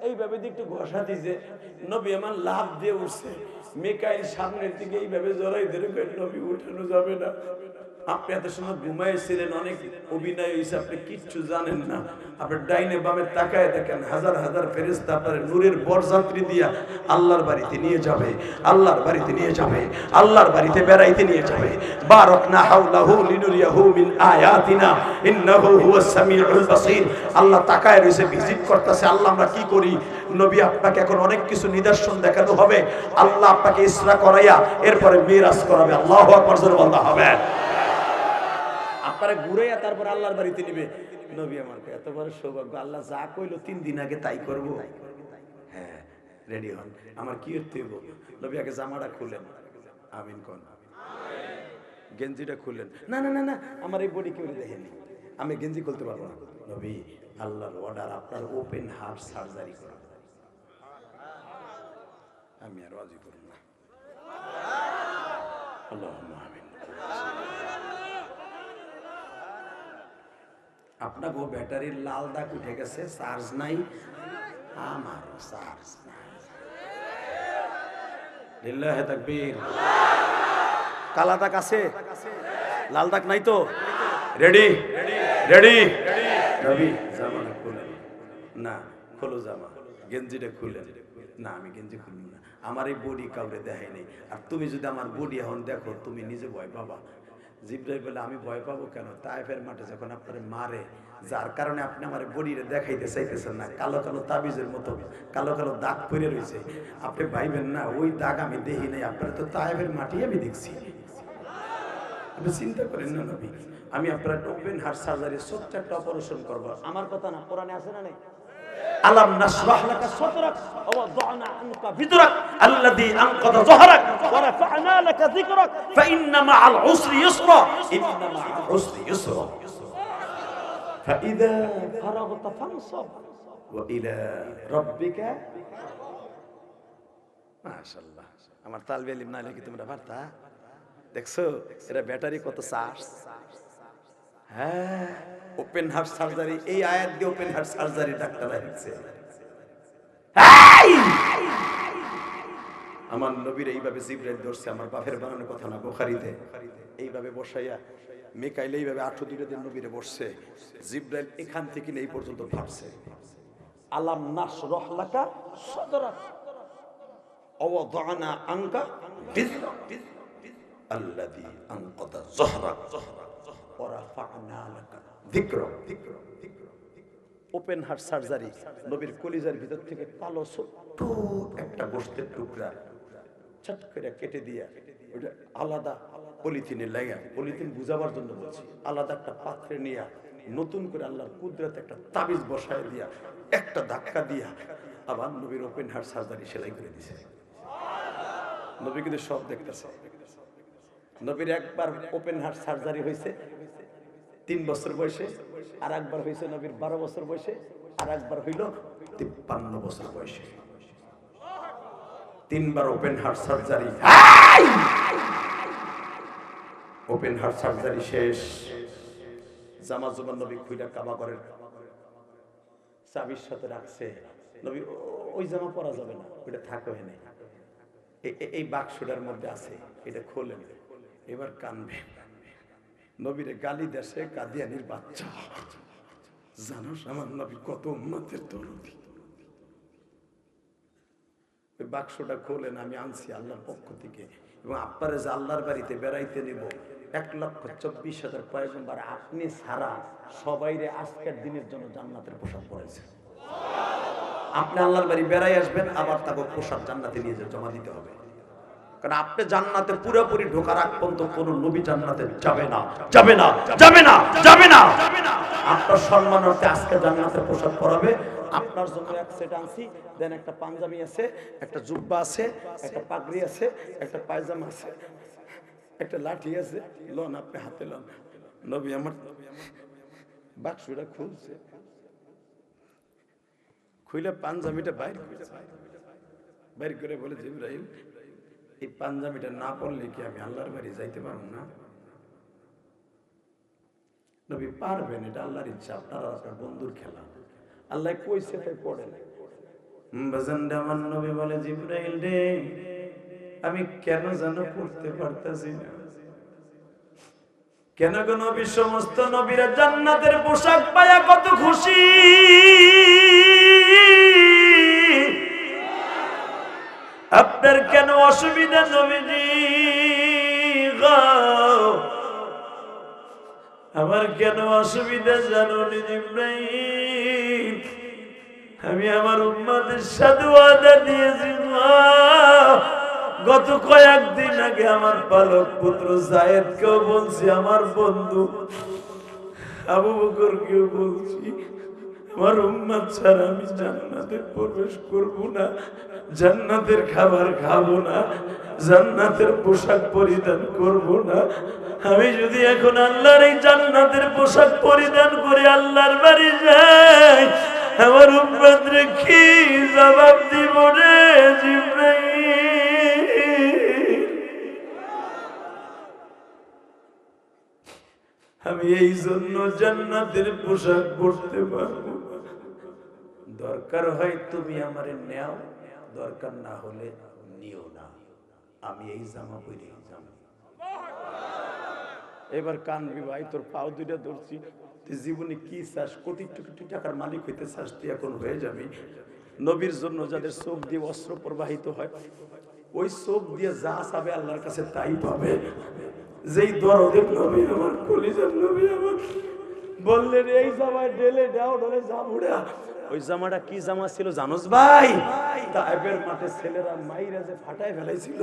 এইভাবে একটু ঘষা দিছে, নবী আমার লাভ দিয়ে উঠছে। মিকাইল সামনের দিকে এইভাবে জড়াই ধরে নবী উঠানো যাবে না। আপনি এত সময় ঘুমাইছিলেন, অনেক অভিনয় হয়েছে, আপনি কিচ্ছু জানেন না। আপনার ডাইনে বামে তাকায় দেখেন হাজার হাজার ফেরেশতা আপনার নূরের বরযাত্রী দিয়া আল্লাহর বাড়িতে নিয়ে যাবে, আল্লাহর বাড়িতে নিয়ে যাবে, আল্লাহর বাড়িতে বেড়াইতে নিয়ে যাবে। বারাকনা হাওলাহু লিনুরিয়াহু মিন আয়াতিনা ইন্নাহু হুয়াস সামিউল বাসীর। আল্লাহ তাকায় রইছে, ভিজিট করতেছে। আল্লাহ আমরা কি করি? নবী আপনাকে এখন অনেক কিছু নিদর্শন দেখানো হবে। আল্লাহ আপনাকে ইসরা করাইয়া এরপরে মিরাজ করাবে। আল্লাহু আকবার জোরে বলতে হবে। আপনারা ঘুরাইয়া তারপর আল্লাহর বাড়িতে নিবে। নবী আমার এত বড় সৌভাগ্য, আল্লাহ যা কইলো 3 দিন আগে তাই করব। হ্যাঁ, রেডি হন। আমার কি করতে হবে? নবী আগে জামাটা খুলেন, আমিন কোন, গেঞ্জিটা খুলেন। না না না না, আমার এই বডি কেউ দেখেনি, আমি গেঞ্জি খুলতে পারবো না। নবী আল্লাহর অর্ডার, আপনার ওপেন হার্ট সার্জারি করা। আমি আর রাজি করব না। আল্লাহুম্মা আমিন। আপনার গো ব্যাটারির লাল দাগ উঠে গেছে, চার্জ নাই। আমার চার্জ নাই। লিল্লাহি তাকবীর। কালা দাগ আছে, লাল দাগ নাই তো? Ready ready. নবী জামা খুলেন না, খোলো জামা, গেঞ্জিটা খুলেন না। আমি গেঞ্জি খুলব না, আমার এই বডি কাউরে দেখাই নেই। আর তুমি যদি আমার বডি এখন দেখো তুমি নিজে ভয় পাবা। জিবরাইল বলে আমি ভয় পাবো কেন? তায়েফের মাঠে যখন আপনারে মারে, যার কারণে আপনি আমার বডিরে দেখাইতে চাইতেছেন না, কালো কালো তাবিজের মতো কালো কালো দাগ পড়ে রয়েছে, আপনি ভাইবেন না ওই দাগ আমি দেখি নাই, আপনার তো তায়েফের মাটি আমি দেখছি। আপনি চিন্তা করেন না নবী, আমি আপনার ওপেন হার্ট সার্জারি ছোট্ট একটা অপারেশন করবো। আমার কথা না, কোরআনে আছে না নাই? আলাম নাশরাহ লাকা সাদরাক ওয়া ওয়াদানা আনকা বিদরাক আল্লাযী আনকাযা যাহরাক ওয়া রাফা'না লাকা যিকরাক ফা ইন্না মা'আল উসরি ইউসরা ইন্না মা'আল উসরি ইউসরা ফাইযা ফারাগতা ফানসাব ওয়া ইলা রাব্বিকা। মাশাআল্লাহ, আমার তালবে ইলম না লাগি তোমরা পারতা? দেখছো এরা ব্যাটারি কত চার্জ। হ্যাঁ, ওপেন হার্ট সার্জারি, এই আয়াত দিয়ে ওপেন হার্ট সার্জারি ডাক্তাররা লিখছে। আমার নবীর এইভাবে জিবরাইল ধরছে, আমার বাপের বানানোর কথা না, বুখারীতে এইভাবে বসাইয়া মিকাইল এইভাবে 8 দিন নবীরে বসছে, জিবরাইল এখান থেকে এই পর্যন্ত ফাটছে। আলাম নাশরাহ লাকা সাদরাক ওয়া ওয়াদানা আনকা বিযরাক আল্লাযী আনকাযা যাহরাক ওয়া রাফা'না লাকা যিকরাক। ওপেন হার্ট সার্জারি, নবীর কলিজার ভিতর থেকে কালো ছোট্ট একটা গোশতের টুকরা চট করে কেটে দিয়া ওটা আলাদা পলিথিনে লাগা, পলিথিন বুঝাবার জন্য বলছি, আলাদা একটা পাত্রে নিয়ে নতুন করে আল্লাহর কুদরতে একটা তাবিজ বসায় দিয়া একটা ধাক্কা দিয়া আবার নবীর ওপেন হার্ট সার্জারি সেলাই করে দিছে। নবী কিন্তু সব দেখতেছে। নবীর একবার ওপেন হার্ট সার্জারি হয়েছে 3 বছর বয়সে, আর একবার হয়েছে নবীর 12 বছর বয়সে, আর একবার হইল 53 বছর বয়সে। 3 বার open heart surgery. Open heart surgery শেষ, জামা জুবান নবী খুইলা কাবা ঘরের চাবির সাথে রাখছে। নবী ওই জামা পরা যাবে না, ওইটা থাকবে না, এই বাক্সটার মধ্যে আছে, এটা খোলেন। এবার কানবে, নবীরে গালি দেশে কাদিয়ানির বাচ্চা। জানোস আমার নবী কত উম্মতের দরদি। ওই বাক্সটা খোলেন, আমি আনছি আল্লাহর পক্ষ থেকে, এবং আপনারা যে আল্লাহর বাড়িতে বেড়াইতে নেব 1,24,000 পয়গম্বর আপনি ছাড়া সবাইরে আজকের দিনের জন্য জান্নাতের পোশাক পরাইছে। আপনি আল্লাহর বাড়ি বেড়াই আসবেন, আবার তাকে পোশাক জান্নাতে নিয়ে জমা দিতে হবে। কারণ আপনি জান্নাতে পুরোপুরি ঢোকার আগ পর্যন্ত কোন নবী জান্নাতে যাবে না, যাবে না, যাবে না, যাবে না। আপনার সম্মানার্থে আজকে জান্নাতের পোশাক পরাবে। আপনার জন্য এক সেট আনছি, দেন একটা পাঞ্জাবি আছে, একটা জুব্বা আছে, একটা পাগড়ি আছে, একটা পায়জামা আছে, একটা লাঠি আছে, লন আপনি হাতে লন। নবী আমার বাক্সটা খুলছে, খুলে পাঞ্জাবিটা বাইর করে বলে, জিবরাইল এই পাঞ্জাবিটা না পড়লে কি আমি আল্লাহর বাড়ি যাইতে পারবো না? নবী পারবেন, এটা আল্লাহর ইচ্ছা, আপনারা আপনার বন্ধুর খেলা, আল্লাহ কইছে তাই পড়েন। আমার নবী বলে, জিবরাইল রে আমি কেন যেন পড়তে পারতাছি না। কেন গো নবী? সমস্ত নবীরা জান্নাতের পোশাক পায়া কত খুশি, আপনার কেন অসুবিধা নবীজি? আমার কেন অসুবিধা জানো নি জিবরাইল? আমি আমার উম্মতের সাথে ওয়াদা দিয়েছি, গত কয়েকদিন আগে আমার পালক পুত্র যায়েদকেও বলছি, আমার বন্ধু আবু বকরকেও বলছি, আমার উম্মত ছাড়া আমি জান্নাতে প্রবেশ করব না, জান্নাতের খাবার খাবো না, জান্নাতের পোশাক পরিধান করব না। আমি যদি এখন আল্লাহর এই জান্নাতের পোশাক পরিধান করে আল্লাহর বাড়ি যাই, আমার উম্মতরে কি জবাব দিব রে জিবরাইল? আমি এই জন্য জান্নাতের পোশাক পরতে পারবো। দরকার হয় তুমি আমারে নেও, দরকার না হলে নিও না। আমি এই জামা পরে যাবো। এবার কানবি ভাই, তোর পাও দুইটা ধরছি, তুই জীবনে কি চাস, কোটি কোটি টাকার মালিক হইতে চাস, তুই এখন হয়ে যাবি। নবীর জন্য যাদের চোখ দিয়ে অস্ত্র প্রবাহিত হয়, ওই চোখ দিয়ে যা চাবে আল্লাহর কাছে তাই পাবে। যেই দরদের নবী আমার, কলিজার নবী আমার বললেন এই জামায় ঢেলে দাও ঢলে জামুড়া। ওই জামাটা কি জামা ছিল জানোস ভাই? তায়েফের মাঠে ছেলেরা মাইরা যে ফাটায় ফেলাইছিল,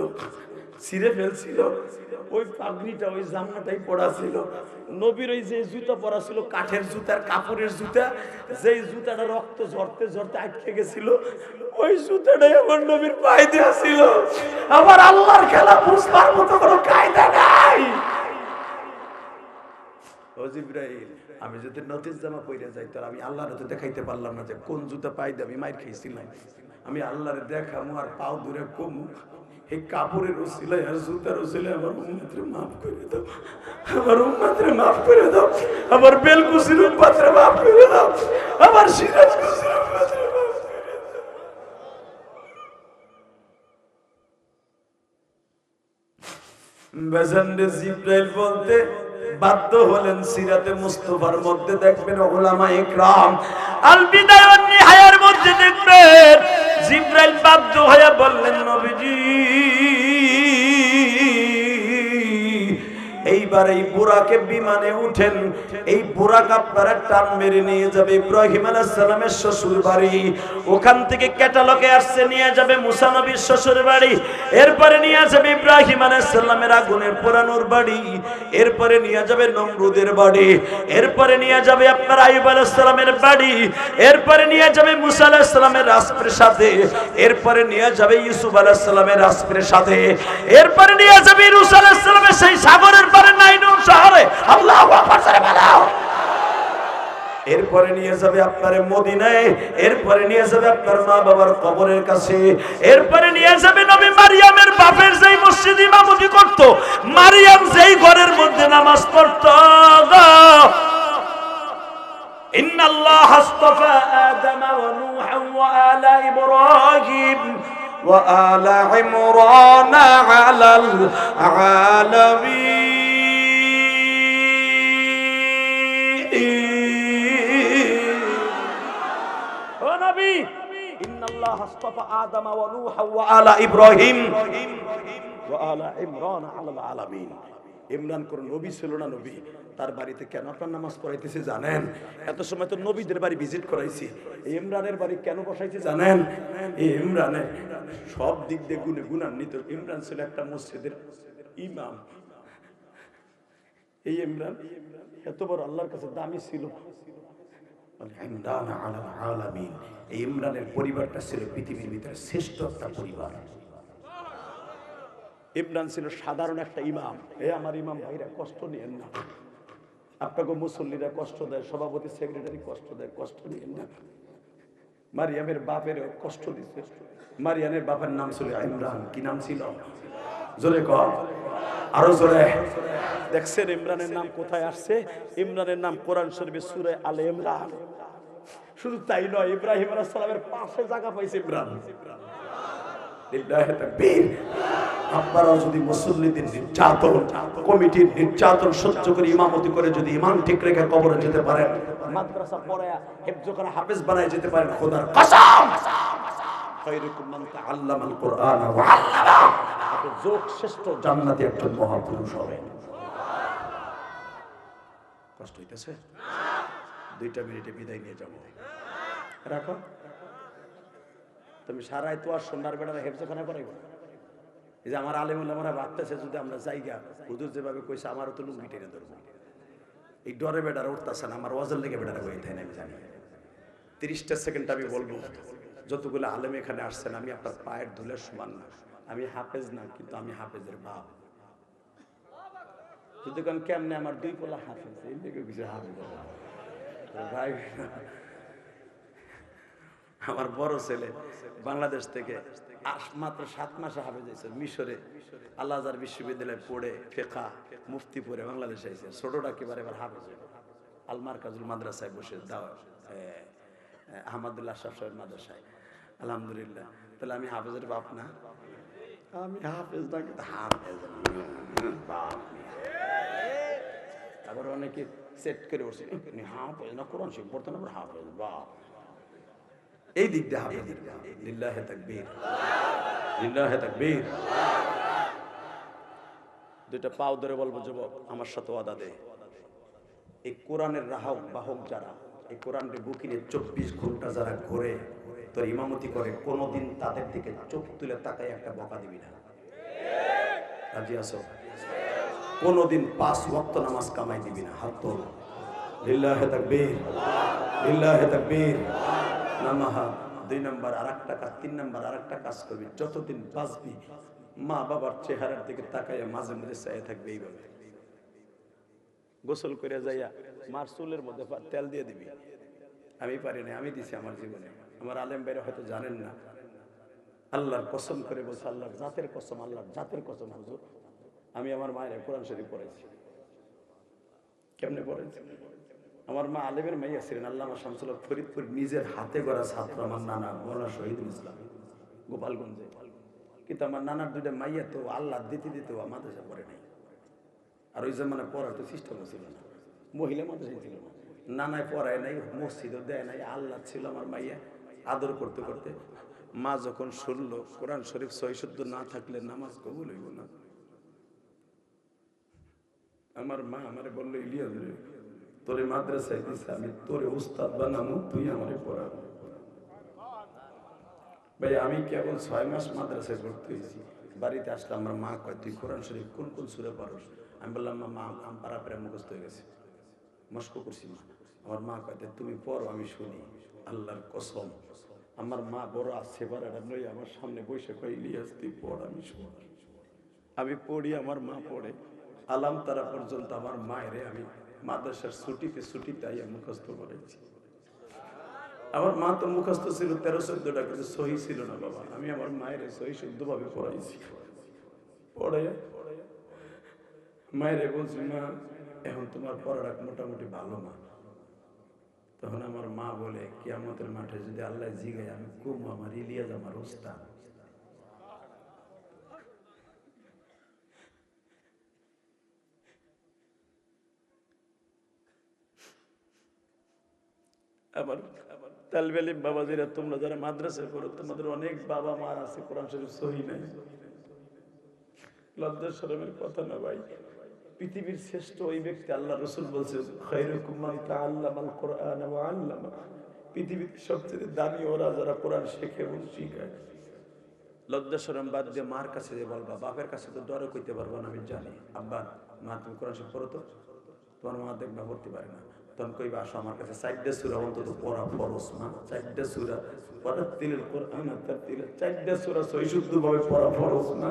ছিঁড়ে ফেলছিল, ওই পাগড়িটা ওই জামাটাই পড়া ছিল। নবীর ওই যে জুতা পরা ছিল, কাঠের জুতার কাপড়ের জুতা, যেই জুতাটা রক্ত ঝরতে ঝরতে আটকে গেছিল, ওই জুতাটাই আমার নবীর পায়ে দেওয়া ছিল। আমার আল্লাহর খেলা বুঝবার মতো কোনো কায়দা নাই। ও জিবরাইল, আমি যদি নতুন জামা পরে যাই, তাহলে আমি আল্লাহরে তো দেখাইতে পারলাম না যে কোন জুতা পাই দিয়ে আমি মাইর খাইছিলাম। আমি আল্লাহরে দেখামু আর পাও দূরে কমু, এই কাপড়ের উসিলায় আর জুতার উসিলায় আমার উম্মতরে মাফ করে দাও, আমার উম্মতরে মাফ করে দাও, আমার বেলকুসির উম্মতরে মাফ করে দাও, আমার সিরাজকুসির উম্মতরে মাফ করে দাও। বেজানরে জিবরাইল বলতে বাধ্য হলেন। সিরাতে মুস্তাফার মধ্যে দেখবেন উলামায়ে ইকরাম আল বিদায়া ওয়ান নিহায়ার মধ্যে দেখবেন জিবরাইল বাধ্য হয়ে বললেন, নবীজি এইবার এই বুরাকে বিমানে উঠেন, এই বুরাক আপনারা টান মেরে নিয়ে যাবে ইব্রাহিম আলাইহিস সালামের শ্বশুর বাড়ি। ওখান থেকে ক্যাটালগে আসছে নিয়ে যাবে মুসা নবীর শ্বশুর বাড়ি, এরপরে নিয়ে যাবে ইব্রাহিম আলাইহিস সালামের আগুনের পোড়ানোর বাড়ি, এরপরে নিয়ে যাবে নমরুদের বাড়ি, এরপরে নিয়ে যাবে আপনার আইয়ুব আলাইহিস সালামের বাড়ি, এরপরে নিয়ে যাবে মুসা আলাইহিস সালামের রাজপ্রাসাদে, এরপরে নিয়ে যাবে ইউসুফ আলাইহিস সালামের রাজপ্রাসাদে, এরপরে নিয়ে যাবে ইউসুফ আলাইহিস সালামের সেই সাগরের পারে নাইনুন শহরে। আল্লাহু আকবার জোরে বলো। এরপরে নিয়ে যাবে আপনার মদিনায়, এরপরে নিয়ে যাবে আপনার মা বাবার কবরের কাছে, এরপরে নিয়ে যাবে নবী মারিয়ামের বাপের যেই মসজিদ ইমামতি করত, মারিয়াম যেই ঘরের মধ্যে নামাজ পড়ত। ইন্নাল্লাহা আসতাফা আদাম ওয়া নূহা ওয়া আলা ইব্রাহিম ওয়া আলা ইমরান আলাল আলামিন। ইন্নাল্লাহা আসতাফা আদাম ওয়া নূহা ওয়া আলা ইব্রাহিম ওয়া আলা ইমরান আলাল আলামিন। ইমরান কোন নবী ছিল না? নবী। তার বাড়িতে কেন আপনার নামাজ পড়াইতেছে জানেন? এত সময় তো নবীদের বাড়ি ভিজিট করাইছি, ইমরানের বাড়ি কেন বসাইছে জানেন? এই ইমরানের সব দিক দিয়ে গুণান্বিত। ইমরান ছিল একটা মসজিদের ইমাম। এই ইমরান এত বড় আল্লাহর কাছে দামি ছিল। ইমরান আলাল আলামিন, এই ইমরানের পরিবারটা ছিল পৃথিবীর ভিতরে শ্রেষ্ঠ একটা পরিবার। ইমরান ছিল সাধারণ একটা ইমাম। আমার ইমাম ভাইরা কষ্ট নিয়েন না, আপনাকে মুসল্লিরা কষ্ট দেয়, সভাপতি সেক্রেটারি কষ্ট দেয়, কষ্ট নিয়েন না। মারিয়ামের বাপের কষ্ট দিচ্ছে। মারিয়ামের বাপের নাম ছিল ইমরান। কি নাম ছিল? জোরে কর, আরো জোরে। দেখছেন ইমরানের নাম কোথায় আসছে? ইমরানের নাম কোরআন শরীফে সূরা আলে ইমরান। শুধু তাই নয়, ইব্রাহিম আলাইহিস সালামের পাশে জায়গা পাইছে ইমরান। আপনারা যদি মুসল্লিদের নির্যাতন, কমিটির নির্যাতন সহ্য করে ইমামতি করে যদি ইমান ঠিক রেখে কবরে যেতে পারেন, মাদ্রাসা পড়ায়া হিফজ করে হাফেজ বানায় যেতে পারেন, খোদার কসম খায়রুকুম মান তাআল্লামাল কুরআন ওয়া আল্লামা, আপনি যোগ শ্রেষ্ঠ জান্নাতি একজন মহাপুরুষ হবেন। কষ্ট হইতেছে? 2টা মিনিটে বিদায় নিয়ে যাব। রাখো। তুমি সারাই তো আর সোনার বেড়ারা হেফজখানা করাইব। এই যে আমার আলেম ওলামারা ভাবতেছে যদি আমরা জায়গা হুজুর যেভাবে কইছে আমারও তো লুঙ্গি টেনে ধরবো। এই ডরে বেড়ারা উঠতেছে না, আমার ওয়াজের লেগে বেড়ারা বই থাকে না, আমি জানি। 30টা সেকেন্ড আমি বলবো, যতগুলো আলেম এখানে আসছেন আমি আপনার পায়ের ধুলের সমান না। আমি হাফেজ না, কিন্তু আমি হাফেজের বাপ। যদি কারণ কেমনে আমার 2 পোলা হাফেজ, এই লেগে কিছু হাফেজ ভাই। আমার বড় ছেলে বাংলাদেশ থেকে মাত্র 7 মাসে হাফেজ হয়েছে, মিশরে আল আজহার বিশ্ববিদ্যালয়ে পড়ে ফিকহ মুফতি পড়ে বাংলাদেশে এসেছে। ছোটটা একেবারে এবার হাফেজ আল মারকাজুল মাদ্রাসায় বসে আহমদুল্লাহ সাহেব মাদ্রাসায়। আলহামদুলিল্লাহ। তাহলে আমি হাফেজের বাপ না? আমি হাফেজ না, কিন্তু হাফেজ আবার অনেকে সেট করে বসে হাফেজ না, কোরআন শরীফ পড়তে না, হাফেজ বাপ। এই দিক দিয়ে হাফেজ। লিল্লাহে তাকবীর, লিল্লাহে তাকবীর। দুইটা পাও ধরে বলবো, যুবক আমার সাথে ওয়াদা দে, এই কোরআনের রাহক বাহক যারা, এই কোরআনের বুকিনে 24 ঘন্টা যারা ঘুরে তোর ইমামতি করে, কোনোদিন তাদের দিকে চোখ তুলে তাকাই একটা বকা দিবি না। রাজি আছো? কোনোদিন 5 ওয়াক্ত নামাজ কামাই দিবি না। হাত তোল। লিল্লাহে তাকবীর, লিল্লাহে তাকবীর। নামাহা 2 নাম্বার আরেকটা কাজ, 3 নাম্বার আরেকটা কাজ করবি, যতদিন বাঁচবি মা বাবার চেহারার দিকে তাকাইয়া মাঝে মাঝে চাইয়া থাকবে এইভাবে। গোসল করে যাইয়া মার চুলের মধ্যে তেল দিয়ে দিবি। আমি পারি না, আমি দিছি আমার জীবনে। আমার আলেম ভাইরা হয়তো জানেন না, আল্লাহর কসম করে বলছে, আল্লাহর জাতের কসম, আল্লাহর জাতের কসম হুজুর, আমি আমার মায়ের কোরআন শরীফ পড়েছি। কেমনে পড়েছি? আমার মা আলেমের মাইয়া ছিলেন, আল্লামা শামসুল হক ফরিদপুর নিজের হাতে গড়া ছাত্র আমার নানা মৌলানা শহীদুল ইসলাম গোপালগঞ্জে। কিন্তু আমার নানার 2টা মাইয়া তো আল্লাহ দিতে দিতেও মাদ্রাসা পড়ে নাই। আর ওই জমানে পড়ার তো সিস্টেম ছিল না, মহিলা মাদ্রাসা ছিল না, নানায় পড়ায় নাই, মসজিদও দেয় নাই। আল্লাহ ছিল আমার মাইয়া, আদর করতে করতে মা যখন শুনলো কোরআন শরীফ সহি শুদ্ধ না থাকলে নামাজ কবুল হইব না, আমার মা আমারে বললো, ইলিয়াস রে তোরে মাদ্রাসায় দিছে, আমি তোরে উস্তাদ বানামু, তুই আমারে পড়াবো। ভাই আমি কেবল 6 মাস মাদ্রাসায় ভর্তি হয়েছি, বাড়িতে আসলাম, আমার মা কয় তুই কোরআন শরীফ কোন কোন সূরা পারোস? আমি বললাম মা আম পারা প্রায় মুখস্থ হয়ে গেছে, মস্ক করছি মা। আমার মা কয় তুমি পড়ো আমি শুনি। আল্লাহর কসম আমার মা বড় আছে পারাটা নই, আমার সামনে বসে কয় ইলিয়াস তুই পড় আমি শুনি। আমি পড়ি, আমার মা পড়ে, আলাম তারা পর্যন্ত আমার মায়েরে আমি মাদ্রাসার ছুটিতে আইয়া মুখস্থ করেছি। আমার মা তো মুখস্থ ছিল 13-14টা, কিন্তু সহি ছিল না বাবা। আমি আমার মায়ের সহি শুদ্ধভাবে পড়াইছি। পড়ে মায়ের বলছি, মা এখন তোমার পড়াটা মোটামুটি ভালো না। তখন আমার মা বলে, কিয়ামতের মাঠে যদি আল্লাহ জিগায় আমি খুব আমার ইলিয়াস আমার উস্তাদ। আবার তালবে ইলম বাবাজিরা, তোমরা যারা মাদ্রাসায় পড়ো, তোমাদের অনেক বাবা মা আছে কোরআন শরীফ সহি নাই। লজ্জা শরমের কথা না ভাই। পৃথিবীর শ্রেষ্ঠ ওই ব্যক্তি, আল্লাহ রাসূল বলছে, খায়রুকুম মান তাআল্লামাল কুরআন ওয়া আল্লামা। পৃথিবীতে সবচেয়ে দামি ওরা যারা কোরআন শেখে এবং শিখায়। লজ্জা শরম বাদ দিয়ে মার কাছে যে বলবা, বাপের কাছে তো ডরে কইতে পারবো না, আমি জানি। আব্বা মা তুমি কোরআন শরীফ পড়ো তো, তোমার মা দেখবা পড়তে পারে না, তখন কইবা আসো আমার কাছে, 4টা সূরা অন্তত পড়া ফরজ না, 4টা সূরা পড়া, তিলাওয়াত কোরআন তার তিলাওয়াত, 4টা সূরা সহি শুদ্ধভাবে পড়া ফরজ না।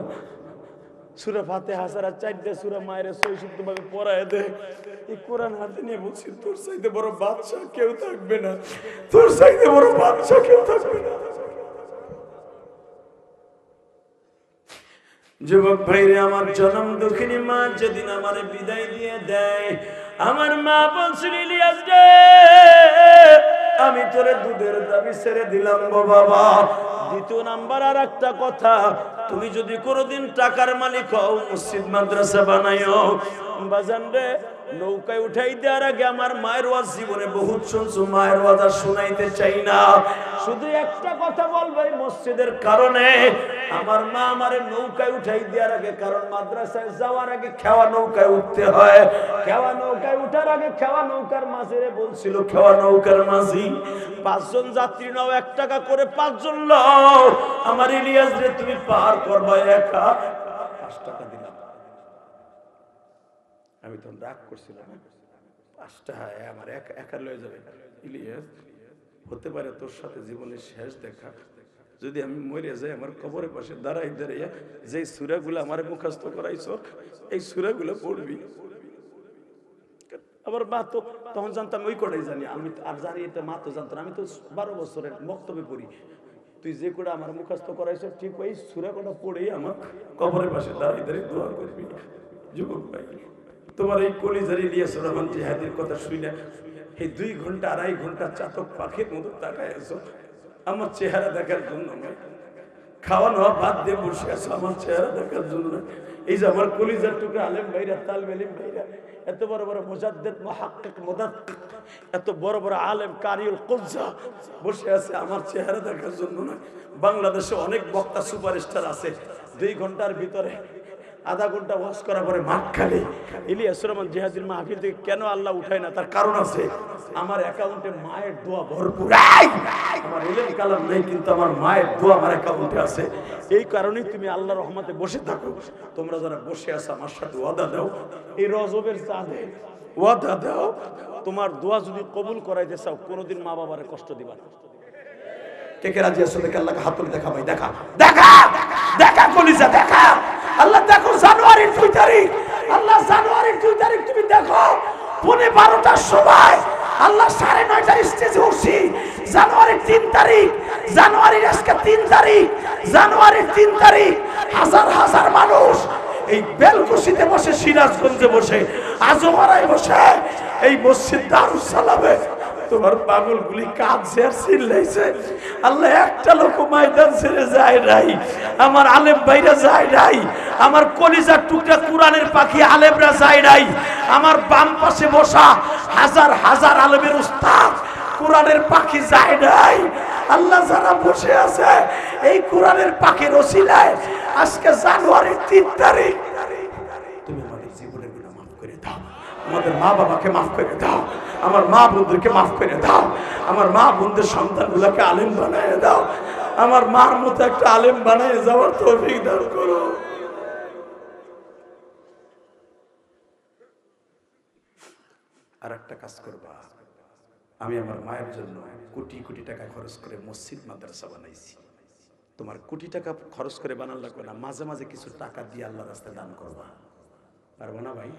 সূরা ফাতিহা ছাড়া 4টা সূরা মায়ের সহি শুদ্ধভাবে পড়ায় দে। এই কোরআন হাতে নিয়ে বলছি, তোর চাইতে বড় বাদশা কেউ থাকবে না, তোর চাইতে বড় বাদশা কেউ থাকবে না। যুবক ভাইরে আমার, জনম দুঃখিনী মা যেদিন আমার বিদায় দিয়ে দেয়, আমার মা বলছিল, ইলিয়াস রে আমি তোরে দুধের দাবি ছেড়ে দিলাম গো বাবা। 2 নাম্বার আর একটা কথা, তুমি যদি কোনোদিন টাকার মালিক হও, মসজিদ মাদ্রাসা বানাইও, বাজান রে নৌকায় উঠাই দেওয়ার আগে আমার মায়ের ওয়াজ জীবনে বহুত শুনছো, মায়ের ওয়াজ আর শোনাইতে চাই না। শুধু একটা কথা বলবো, মসজিদের কারণে আমার মা আমারে নৌকায় উঠাই দেওয়ার আগে, কারণ মাদ্রাসায় যাওয়ার আগে খেওয়া নৌকায় উঠতে হয়, খেওয়া নৌকায় উঠার আগে খেওয়া নৌকার মাঝিরে বলছিল, খেওয়া নৌকার মাঝি 5 জন যাত্রী নাও, 1 টাকা করে 5 জন নাও, আমার ইলিয়াস রে তুমি পার করবা একা, 5 টাকা দিলাম। আমি তখন রাগ করছিলাম, 5 টাকা আমার একা লয়ে যাবে। ইলিয়াস হতে পারে তোর সাথে জীবনের শেষ দেখা, যদি আমি মরে যাই আমার কবরের পাশে দাঁড়াইয়া যে সূরাগুলো আমার মুখস্থ করাইছো এই সূরাগুলো পড়বি। আবার মা তো তখন জানতাম ওই কটাই জানি, আমি আর জানি এটা মা তো জানতো না, আমি তো 12 বছরের বক্তব্যে পড়ি, তুই যে কটা আমার মুখস্থ করাইছো ঠিক ওই সূরা কটা পড়েই আমার কবরের পাশে দাঁড়িয়ে দোয়া করবি। যুবক ভাই, তোমার এই কলিজার ইলিয়াস রহমান জিহাদির কথা শুনে এই 2 ঘন্টা 2.5 ঘন্টা চাতক পাখির মতো তাকায় আছো আমার চেহারা দেখার জন্য। খাওয়া নেওয়া বাদ দিয়ে বসে আছে আমার চেহারা দেখার জন্য। এই যে আমার কলিজার টুকরা আলেম ভাইরা, তালবে ইলম ভাইরা, এত বড় বড় মুজাদ্দিদ, মুহাক্কিক, মুদাক্কিক, এত বড় বড় আলেম, কারিউল কুজ্জা বসে আছে আমার চেহারা দেখার জন্য না। বাংলাদেশে অনেক বক্তা সুপারস্টার আছে, 2 ঘন্টার ভিতরে আধা ঘন্টা ওয়াজ করার পরে মাঠ খালি। ইলিয়াস রহমান জিহাদির মাহফিল থেকে কেন আল্লাহ উঠায় না, তার কারণ আছে। আমার অ্যাকাউন্টে মায়ের দোয়া ভরপুর। আমার ইলম কালাম নেই, কিন্তু আমার মায়ের দোয়া আমার অ্যাকাউন্টে আছে। এই কারণেই তুমি আল্লাহর রহমতে বসে থাকো। তোমরা যারা বসে আছো আমার সাথে ওয়াদা দাও, এই রজবের চাঁদে ওয়াদা দাও, তোমার দোয়া যদি কবুল করাইতে চাও কোনোদিন মা বাবারে কষ্ট দিবা না। কে কে রাজি আছো? দেখে আল্লাহকে হাত তুলে দেখা ভাই, দেখা দেখা দেখা কলিজা দেখা। আল্লাহ দেখো জানুয়ারির 2 তারিখ, আল্লাহ জানুয়ারির 2 তারিখ তুমি দেখো 12:30টার সময় আল্লাহ 9:30টার স্টেজে উঠছি। জানুয়ারির 3 তারিখ, জানুয়ারির আজকে 3 তারিখ, জানুয়ারির 3 তারিখ হাজার হাজার মানুষ এই বেলকুশিতে বসে, সিরাজগঞ্জে বসে, আজমরায় বসে, এই মসজিদ দারুস সালামে তোমার পাগলগুলি কাঁদছে আর চিল্লাইছে। আল্লাহ একটা লোক ময়দান ছেড়ে যায় নাই, আমার আলেম ভাইরা যায় নাই, আমার কলিজার টুকরা কোরআনের পাখি আলেমরা যায় নাই, আমার বাম পাশে বসা হাজার হাজার আলেমের উস্তাদ কোরআনের পাখি যায় নাই। আল্লাহ যারা বসে আছে এই কোরআনের পাখির ওসিলায় আজকে জানুয়ারির 3 তারিখ তুমি আমাদের জীবনের গুনাহ মাফ করে দাও, আমাদের মা বাবাকে মাফ করে দাও, আমার মা বোনদেরকে মাফ করে দাও, আমার মা বোনদের সন্তানগুলোকে আলেম বানায় দাও, আমার মার মতো একটা আলেম বানায় যাওয়ার তৌফিক দান করো। আর একটা কাজ করবা, আমি আমার মায়ের জন্য কোটি কোটি টাকা খরচ করে মসজিদ মাদ্রাসা বানাইছি। তোমার কোটি টাকা খরচ করে বানান লাগবে না, মাঝে মাঝে কিছু টাকা দিয়ে আল্লাহ রাস্তায় দান করবা। পারবো না ভাই?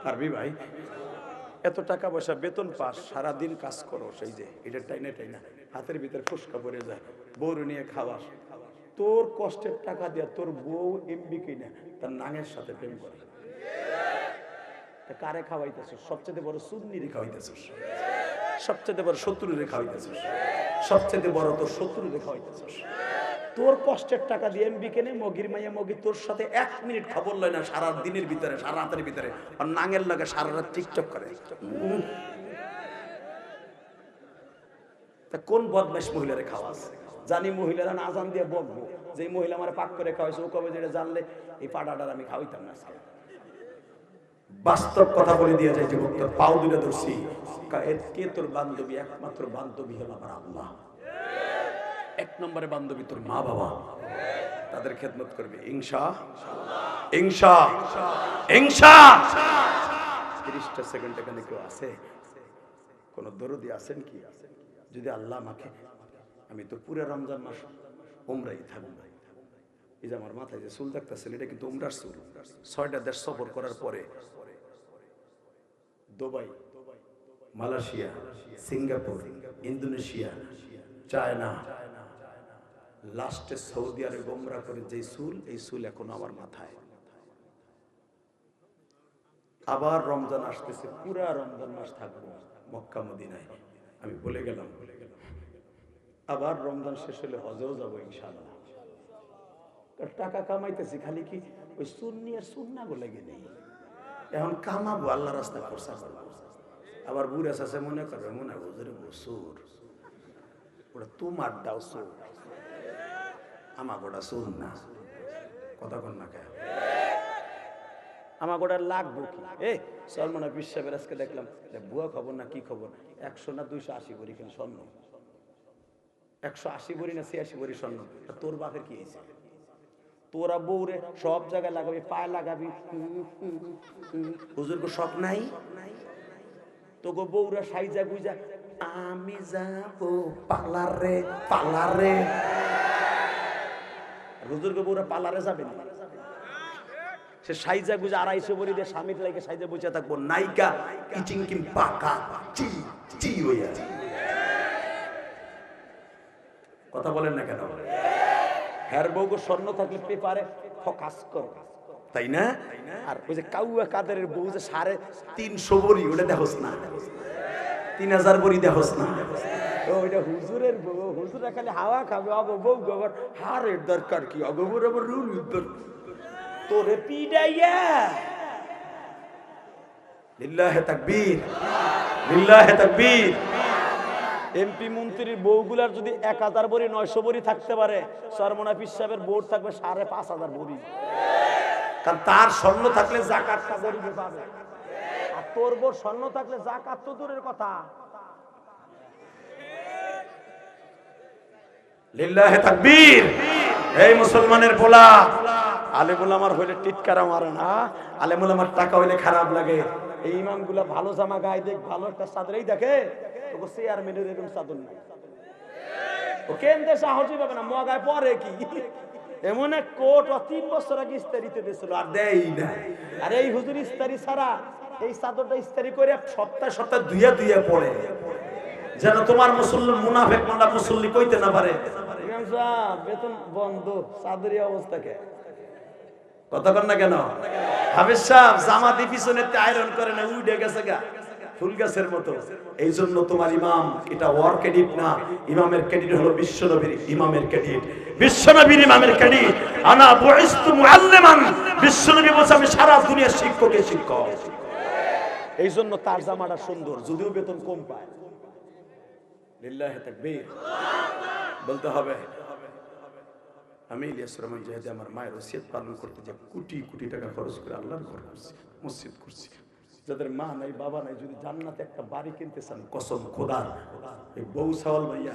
পারবি ভাই? এত টাকা পয়সা বেতন পাস, সারাদিন কাজ করো, সেই যে এটা টাইনা টাইনা হাতের ভিতরে ফুসকা পড়ে যায়, বউর নিয়ে খাওয়াস, তোর কষ্টের টাকা দিয়া তোর বউ এমবি কিনা তার নাঙের সাথে প্রেম করে। কারে খাওয়াইতেছ? সবচেয়ে বড় সুন্নিরে খাওয়াইতেছ, সবচেয়ে বড় শত্রুরে খাওয়াইতেছ, সবচেয়ে বড় তোর শত্রুরে খাওয়াইতেছ। তোর কষ্টের টাকা দিয়ে এমবি কেনে, মগির মাইয়া মগি তোর সাথে 1 মিনিট খবর লয় না সারা দিনের ভিতরে, সারা রাতের ভিতরে, আর নাঙের লাগে সারা রাত টিকটক করে। তা কোন বদমাইশ মহিলারে খাওয়াস? জানি মহিলারা না আজান দিয়ে বকবো, যে মহিলা আমার পাক করে খাওয়াইছে ও কবে যেটা জানলে এই পাটাটার আমি খাওয়াইতাম না। বাস্তব কথা বলে দিয়ে যায় যে তোর পাও দুলে ধরছি, কে তোর বান্ধবী? একমাত্র বান্ধবী হল আমার আল্লাহ। 1 নম্বরে বান্ধবী তোর মা বাবা, তাদের খেদমত করবে ইনশাআল্লাহ, ইনশাআল্লাহ। 30টা সেকেন্ড এখানে কেউ আছে? কোন দরদি আছেন কি? যদি আল্লাহ আমাকে, আমি তো পুরো রমজান মাস উমরাই থাকবো। এই যে আমার মাথায় যে চুল দেখতেছেন এটা কিন্তু উমরার চুল। 6টা দেশ সফর করার পরে Dubai, Malaysia, Singapore, Indonesia, China, লাস্টে সৌদি আরব উমরা করে যে চুল, এই চুল এখন আমার মাথায়। আবার রমজান আসতেছে, পুরা রমজান মাস থাকবো মক্কা মদিনায়। আমি বলে গেলাম আবার রমজান শেষ হলে হজেও যাবো ইনশাআল্লাহ। টাকা কামাইতেছি, খালি কি ওই সুন্নি আর সুন্না গুলো লেগে নেই। এখন কামাবো, আল্লাহ রাস্তা খরচা করবো। আবার বুড়া চাষে মনে করবে, মনে বুঝে বসুর ওটা তোমার দাও সুর, আমার গোটা সুর না। কথা কন না কে আমার গোটা লাগবো কি? সলমনা বিশ্বাসের আজকে দেখলাম বুয়া খবর না কি খবর, 100 না 280 ভরি কেন স্বর্ণ, 180 ভরি না 86 ভরি স্বর্ণ। তোর বাপের কি হয়েছে? তোরা বউরে সব জায়গায় লাগাবি, পায়ে লাগাবি, হুজুর কো শখ নাই? তোকে বউরা সাইজা গুইজা আমি যাবো পার্লারে, পার্লারে। হুজুর কো বউরা পার্লারে যাবে না, সে সাইজা গুজা 250 ভরি দিয়ে স্বামীর লাগে সাইজা বুঝা থাকবো। নাইকা ইচিং কিম পাকা চি চি হইয়া। কথা বলেন না কেন? হ্যার বউগো স্বর্ণ থাকলে পেপারে ফোকাস করো, তাই না? আর ওই যে কাউয়া কাদেরের বউ যে 350 ভরি, ওটা দেখোস না? 3000 ভরি দেখোস না? ওইটা হুজুরের বউ, হুজুরা খালি হাওয়া খাবে, অগো বউ গোবর হারের দরকার কি, অগোবর আবার রুল তোরে পিডাইয়া। লিল্লাহে তাকবীর, লিল্লাহে তাকবীর। এমপি মন্ত্রীর বউগুলার যদি 1000 ভরি 900 ভরি থাকতে পারে, সরমনা পীর সাহেবের বোর্ড থাকবে 5500 ভরি। কারণ তার স্বর্ণ থাকলে যাকাতটা গরিবে পাবে, আর তোর বোর স্বর্ণ থাকলে যাকাত তো দূরের কথা। লিল্লাহে তাকবীর। এই মুসলমানের পোলা, আলেমুল আমার হইলে টিটকারা মারে না, আলেমুল আমার টাকা হইলে খারাপ লাগে। এই ইমামগুলা ভালো জামা গায়ে দেখ, ভালো একটা চাদরই দেখে, তোকে চেয়ারম্যানের এরকম চাদর নাই, ও কেন্দ্রে সাহসই পাবে না, মগায় পরে কি এমন এক কোট ও 3 বছর আগে ইস্তারিতে দিয়েছিল আর দেই না। আর এই হুজুর ইস্তারি ছাড়া এই চাদরটা ইস্তারি করে সপ্তাহে সপ্তাহে ধুইয়া ধুইয়া পড়ে, যেন তোমার মুসল্লি মুনাফিক মালা মুসল্লি কইতে না পারে ইমাম সাহেব বেতন বন্ধ, চাদরি অবস্থাকে কথা কন না কেন? হাফেজ সাহেব জামাতি পিছনে আয়রন করে না, উইডে গেছে গা ফুল গাছের মতো। এই জন্য তোমার ইমাম এটা ওয়ার ক্রেডিট না, ইমামের ক্রেডিট হলো বিশ্বনবীর ইমামের ক্রেডিট, বিশ্বনবীর ইমামের ক্রেডিট। আনা বুইস্তু মুআল্লিমান, বিশ্বনবী বলেছে আমি সারা দুনিয়ার শিক্ষকের শিক্ষক। এই জন্য তার জামাটা সুন্দর, যদিও বেতন কম পায়। লিল্লাহি তাকবীর বলতে হবে। আমি ইলিয়াস রহমান জাহেদি আমার মায়ের ওসিয়ত পালন করতে যে কোটি কোটি টাকা খরচ করে আল্লাহর ঘর করছি, মসজিদ করছি। যাদের মা নাই বাবা নাই, যদি জান্নাতে একটা বাড়ি কিনতে চান, কসম খোদার এই বউ সাওয়াল ভাইয়া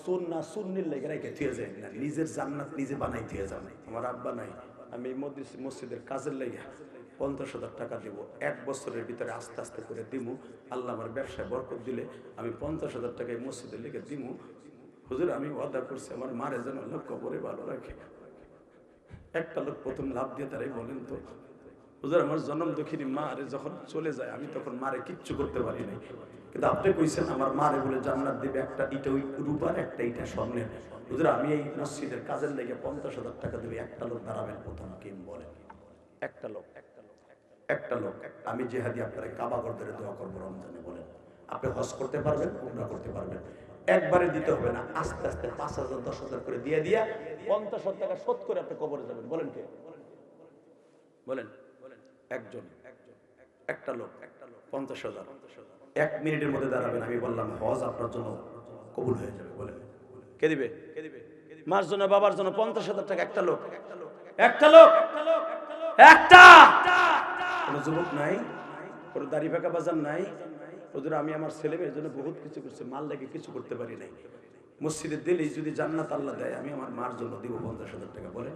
সুন্নাহ সুন্নির লেগে রেখে থিয়ে যায় না, নিজের জান্নাত নিজে বানাই থিয়ে যান। আমার আব্বা নাই, আমি এই মসজিদের কাজের লেগে 50,000 টাকা দিব, 1 বছরের ভিতরে আস্তে আস্তে করে দিব। আল্লাহ আমার ব্যবসায় বরকত দিলে আমি 50,000 টাকা এই মসজিদের লেগে দিব। হুজুর আমি ওয়াদা করছি আমার মারে যেন আল্লাহ কবরে ভালো রাখে। একটা লোক প্রথম লাভ দিয়ে তারাই বলেন তো, হুজুর আমার জন্ম দুঃখিনী মা আরে যখন চলে যায় আমি তখন মারে কিচ্ছু করতে পারি নাই, কিন্তু আপনি কইছেন আমার মারে বলে জান্নাত দিবে, একটা ইটা ওই রূপার একটা ইটা স্বর্ণের। হুজুর আমি এই মসজিদের কাজের লেগে 50,000 টাকা দেবে। একটা লোক দাঁড়াবেন প্রথম, কেম বলেন? একটা লোক, একটা লোক। আমি জিহাদি আপনারা কাবা ঘর ধরে দোয়া করবো রমজানে, বলেন আপনি হজ করতে পারবেন, উমরা করতে পারবেন, একবারে দিতে হবে না, আস্তে আস্তে 5,000 10,000 করে দিয়ে দিয়া 50,000 টাকা শোধ করে আপনি কবরে যাবেন। বলেন কে? বলেন একজন, একটা লোক 50,000 1 মিনিটের মধ্যে দাঁড়াবেন। আমি বললাম হজ আপনার জন্য কবুল হয়ে যাবে। বলেন কে দিবে? মার জন্য বাবার জন্য 50,000 টাকা একটা লোক, একটা লোক, একটা। কোন যুবক নাই, কোন দাড়ি ফাঁকা বাজার নাই। ওদের আমি আমার ছেলে মেয়ের জন্য বহুত কিছু করছি, মাল লেগে কিছু করতে পারি নাই। মসজিদে দিলেই যদি জান্নাত আল্লাহ দেয়, আমি আমার মার জন্য দিব 50,000 টাকা। বলেন